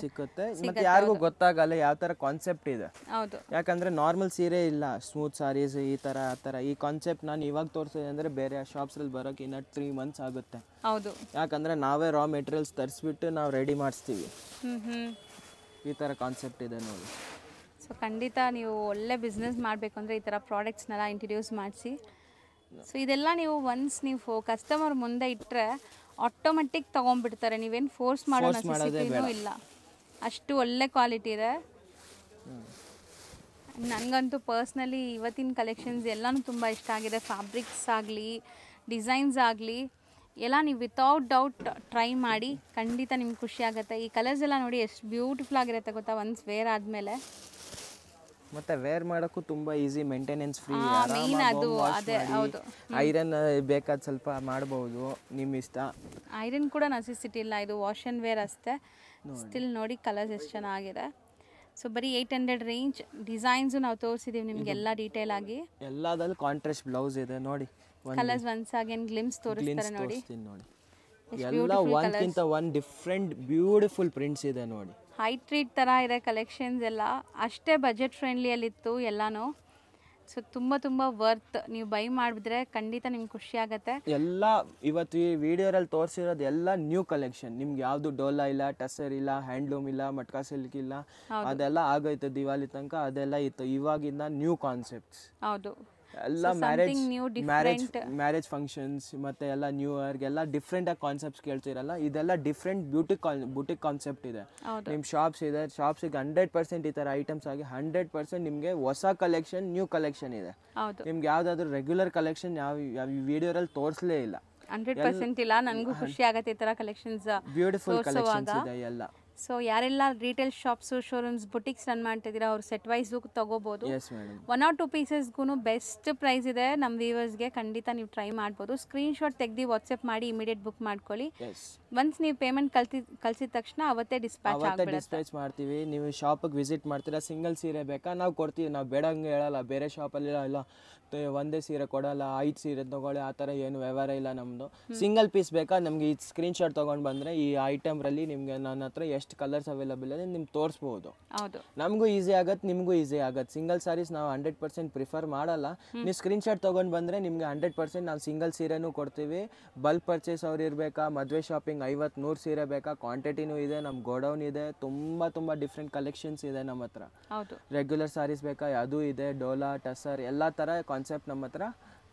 ಸಿಕ್ಕುತ್ತೆ. ಮತ್ತೆ ಯಾರಿಗೂ ಗೊತ್ತಾಗಲ್ಲ ಯಾವ ಥರ ಕಾನ್ಸೆಪ್ಟ್ ಇದೆ. ಹೌದು, ಯಾಕಂದರೆ ನಾರ್ಮಲ್ ಸೀರೆ ಇಲ್ಲ, ಸ್ಮೂತ್ ಸಾರೀಸ್ ಈ ಥರ ಆ ಥರ. ಈ ಕಾನ್ಸೆಪ್ಟ್ ನಾನು ಇವಾಗ ತೋರಿಸಿದೆ ಅಂದರೆ ಬೇರೆ ಶಾಪ್ಸಲ್ಲಿ ಬರೋಕ್ಕೆ ಇನ್ನೂ 3 months ಆಗುತ್ತೆ. ಹೌದು, ಯಾಕಂದರೆ ನಾವೇ ರಾ ಮೆಟೀರಿಯಲ್ಸ್ ತರಿಸ್ಬಿಟ್ಟು ನಾವು ರೆಡಿ ಮಾಡಿಸ್ತೀವಿ. ಈ ಥರ ಕಾನ್ಸೆಪ್ಟ್ ಇದೆ ನೋಡಿ. ಸೊ ಖಂಡಿತ ನೀವು ಒಳ್ಳೆ ಬಿಸ್ನೆಸ್ ಮಾಡಬೇಕು ಅಂದರೆ ಈ ಥರ ಪ್ರಾಡಕ್ಟ್ಸ್ನೆಲ್ಲ ಇಂಟ್ರಡ್ಯೂಸ್ ಮಾಡಿಸಿ. ಸೊ ಇದೆಲ್ಲ ನೀವು ಒನ್ಸ್ ನೀವು ಕಸ್ಟಮರ್ ಮುಂದೆ ಇಟ್ಟರೆ ಆಟೋಮೆಟಿಕ್ ತೊಗೊಂಡ್ಬಿಡ್ತಾರೆ. ನೀವೇನು ಫೋರ್ಸ್ ಮಾಡೋ ನೆಸೆಸಿಟಿನೂ ಇಲ್ಲ, ಅಷ್ಟು ಒಳ್ಳೆ ಕ್ವಾಲಿಟಿ ಇದೆ. ನನಗಂತೂ ಪರ್ಸ್ನಲಿ ಇವತ್ತಿನ ಕಲೆಕ್ಷನ್ಸ್ ಎಲ್ಲನೂ ತುಂಬ ಇಷ್ಟ ಆಗಿದೆ. ಫ್ಯಾಬ್ರಿಕ್ಸ್ ಆಗಲಿ, ಡಿಸೈನ್ಸ್ ಆಗಲಿ ಎಲ್ಲ ನೀವು ವಿತೌಟ್ ಡೌಟ್ ಟ್ರೈ ಮಾಡಿ, ಖಂಡಿತ ನಿಮ್ಗೆ ಖುಷಿ ಆಗುತ್ತೆ. ಈ ಕಲರ್ಸ್ ಎಲ್ಲ ನೋಡಿ ಎಷ್ಟು ಬ್ಯೂಟಿಫುಲ್ ಆಗಿರುತ್ತೆ ಗೊತ್ತಾ ಒನ್ಸ್ ವೇರ್ ಆದಮೇಲೆ. ಮತ್ತೆ ವೇರ್ ಮಾಡೋಕ್ಕೂ ತುಂಬ ಈಸಿ, ಮೇಂಟೆನೆನ್ಸ್ ಫ್ರೀ. ಐರನ್ ಬೇಕಾದ ಸ್ವಲ್ಪ ಮಾಡ್ಬೋದು, ನಿಮ್ಮ ಇಷ್ಟ. ಐರನ್ ಕೂಡ ನೆಸೆಸಿಟಿ ಇಲ್ಲ, ಇದು ವಾಶ್ ಆ್ಯಂಡ್ ವೇರ್ ಅಷ್ಟೇ. ಸ್ಟಿಲ್ ನೋಡಿ ಕಲರ್ಸ್ ಎಷ್ಟು ಚೆನ್ನಾಗಿದೆ. ಸೊ ಬರೀ 800 ರೇಂಜ್. ಡಿಸೈನ್ಸು ನಾವು ತೋರಿಸಿದ್ದೀವಿ ನಿಮಗೆಲ್ಲ ಡೀಟೇಲ್ ಆಗಿ. ಎಲ್ಲದಲ್ಲೂ ಕಾಂಟ್ರಾಸ್ಟ್ ಬ್ಲೌಸ್ ಇದೆ ನೋಡಿ. ಕಲರ್ಸ್ ಒನ್ಸ್ ಅಗೇನ್ ಗ್ಲಿಮ್ಸ್ ತೋರಿಸ್ತಾರೆ ನೋಡಿ. ಎಲ್ಲ ಒಂದ್ಕಿಂತ ಒಂದು ಡಿಫ್ರೆಂಟ್ ಬ್ಯೂಟಿಫುಲ್ ಪ್ರಿಂಟ್ಸ್ ಇದೆ ನೋಡಿ. ಹೈ ಟ್ರೀಟ್ ಥರ ಇದೆ ಕಲೆಕ್ಷನ್ಸ್ ಎಲ್ಲ, ಅಷ್ಟೇ ಬಜೆಟ್ ಫ್ರೆಂಡ್ಲಿಯಲ್ಲಿತ್ತು ಎಲ್ಲನೂ. ಸೊ ತುಂಬ ವರ್ತ್. ನೀವು ಬೈ ಮಾಡಿದ್ರೆ ಖಂಡಿತ ನಿಮ್ಗೆ ಖುಷಿ ಆಗುತ್ತೆ. ಎಲ್ಲ ಇವತ್ತು ಈ ವಿಡಿಯೋರಲ್ಲಿ ತೋರಿಸಿರೋದು ಎಲ್ಲ ನ್ಯೂ ಕಲೆಕ್ಷನ್. ನಿಮ್ಗೆ ಯಾವುದು ಡೋಲಾ ಇಲ್ಲ, ಟಸರ್ ಇಲ್ಲ, ಹ್ಯಾಂಡ್ಲೂಮ್ ಇಲ್ಲ, ಮಟ್ಕಾ ಸಿಲ್ಕ್ ಇಲ್ಲ, ಅದೆಲ್ಲ ಆಗೋಯ್ತು ದಿವಾಲಿ ತನಕ. ಅದೆಲ್ಲ ಇತ್ತು. ಇವಾಗಿಂದ ನ್ಯೂ ಕಾನ್ಸೆಪ್ಟ್ಸ್. ಹೌದು, ಎಲ್ಲ ಮ್ಯಾರೇಜ್ ಫಂಕ್ಷನ್ಸ್ ಮತ್ತೆ ಎಲ್ಲ ನ್ಯೂ ಇಯರ್ಗೆಲ್ಲ ಡಿಫ್ರೆಂಟ್ ಆಗಿ ಕಾನ್ಸೆಪ್ಟ್ಸ್ ಕೇಳ್ತಿರಲ್ಲ, ಇದೆಲ್ಲ ಡಿಫ್ರೆಂಟ್ ಬುಟಿಕ್ ಕಾನ್ಸೆಪ್ಟ್ ಇದೆ. ನಿಮ್ಮ ಶಾಪ್ಸ್ ಇದೆ, ಶಾಪ್ಸಿಗೆ 100% ಈ ಥರ ಐಟಮ್ಸ್ ಆಗಿ 100% ನಿಮಗೆ ಹೊಸ ಕಲೆಕ್ಷನ್, ನ್ಯೂ ಕಲೆಕ್ಷನ್ ಇದೆ. ನಿಮ್ಗೆ ಯಾವ್ದಾದ್ರು ರೆಗ್ಯುಲರ್ ಕಲೆಕ್ಷನ್ ಯಾವ ವಿಡಿಯೋರಲ್ಲಿ ತೋರಿಸಲೇ ಇಲ್ಲ. 100% ಇಲ್ಲ. ನನಗೂ ಖುಷಿ ಆಗುತ್ತೆ ಈ ಥರ ಕಲೆಕ್ಷನ್ಸ್, ಬ್ಯೂಟಿಫುಲ್ ಕಲೆಕ್ಷನ್ಸ್ ಇದೆ ಎಲ್ಲ. ಸೊ ಯಾರೆಲ್ಲ retail shops, showrooms, boutiques run ಮಾಡ್ತಿದ್ದೀರಾ ಅವ್ರು ಸೆಟ್ ವೈಸು ತೊಗೋಬೋದು. 1 or 2 ಪೀಸಸ್ಗೂ ಬೆಸ್ಟ್ ಪ್ರೈಸ್ ಇದೆ. ನಮ್ಮ ವ್ಯೂವರ್ಸ್ಗೆ ಖಂಡಿತ ನೀವು ಟ್ರೈ ಮಾಡ್ಬೋದು. ಸ್ಕ್ರೀನ್ಶಾಟ್ ತೆಗೆದು ವಾಟ್ಸಪ್ ಮಾಡಿ ಇಮಿಡಿಯೇಟ್ ಬುಕ್ ಮಾಡ್ಕೊಳ್ಳಿ. ಒನ್ಸ್ ನೀವು ಪೇಮೆಂಟ್ ಕಳಿಸಿದ ತಕ್ಷಣ ಅವತ್ತೇ ಡಿಸ್ಪ್ಯಾಚ್ ಮಾಡ್ತೀವಿ. ನೀವು ಶಾಪಿಗೆ ವಿಸಿಟ್ ಮಾಡ್ತೀರಾ, ಸಿಂಗಲ್ ಸೀರೆ ಬೇಕಾ ನಾವು ಕೊಡ್ತೀವಿ. ನಾವು ಬೇಡಂಗೆ ಹೇಳಲ್ಲ. ಬೇರೆ ಶಾಪಲ್ಲಿ ಇಲ್ಲ ಒಂದೇ ಸೀರೆ ಕೊಡಲ್ಲ, 5 ಸೀರೆ ತೊಗೊಳ್ಳಿ, ಆ ಥರ ಏನು ವ್ಯವಹಾರ ಇಲ್ಲ ನಮ್ಮದು. ಸಿಂಗಲ್ ಪೀಸ್ ಬೇಕಾ ನಮಗೆ ಈ ಸ್ಕ್ರೀನ್ಶಾಟ್ ತೊಗೊಂಡು ಬಂದರೆ ಈ ಐಟಮ್ರಲ್ಲಿ ನಿಮಗೆ ನನ್ನ ಹತ್ರ ಎಷ್ಟು ಕಲರ್ಸ್ ಅವೈಲಬಲ್ ಇದೆ ನಿಮ್ಗೆ ತೋರಿಸ್ಬೋದು. ನಮಗೂ ಈಸಿ ಆಗತ್ತೆ, ನಿಮಗೂ ಈಸಿ ಆಗತ್ತೆ. ಸಿಂಗಲ್ ಸಾರೀಸ್ ನಾವು 100% ಪ್ರಿಫರ್ ಮಾಡಲ್ಲ. ನೀವು ಸ್ಕ್ರೀನ್ಶಾಟ್ ತೊಗೊಂಡು ಬಂದರೆ ನಿಮಗೆ 100% ನಾವು ಸಿಂಗಲ್ ಸೀರೆನೂ ಕೊಡ್ತೀವಿ. ಬಲ್ಕ್ ಪರ್ಚೇಸ್ ಅವ್ರು ಇರಬೇಕಾ, ಮದುವೆ ಶಾಪಿಂಗ್ 50-100 ಸೀರೆ ಬೇಕಾ, ಕ್ವಾಂಟಿಟಿನೂ ಇದೆ. ನಮ್ಮ ಗೋಡೌನ್ ಇದೆ, ತುಂಬ ಡಿಫ್ರೆಂಟ್ ಕಲೆಕ್ಷನ್ಸ್ ಇದೆ ನಮ್ಮ ಹತ್ರ. ರೆಗ್ಯುಲರ್ ಸಾರೀಸ್ ಬೇಕಾ ಅದು ಇದೆ, ಡೋಲಾ, ಟಸರ್ ಎಲ್ಲ ಥರ ಕಾನ್ಸೆಪ್ಟ್ ನಮ್ಮ ಹತ್ರ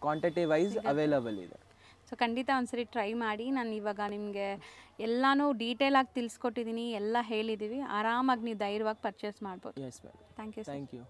ಕ್ವಾಂಟಿಟಿ ವೈಸ್ ಅವೈಲಬಲ್ ಇದೆ. ಸೊ ಖಂಡಿತ ಒಂದ್ಸರಿ ಟ್ರೈ ಮಾಡಿ. ನಾನು ಇವಾಗ ನಿಮಗೆ ಎಲ್ಲನೂ ಡೀಟೇಲಾಗಿ ತಿಳಿಸ್ಕೊಟ್ಟಿದ್ದೀನಿ, ಎಲ್ಲ ಹೇಳಿದ್ದೀವಿ. ಆರಾಮಾಗಿ ನೀವು ಧೈರ್ಯವಾಗಿ ಪರ್ಚೇಸ್ ಮಾಡ್ಬೋದು. Yes ma'am, thank you.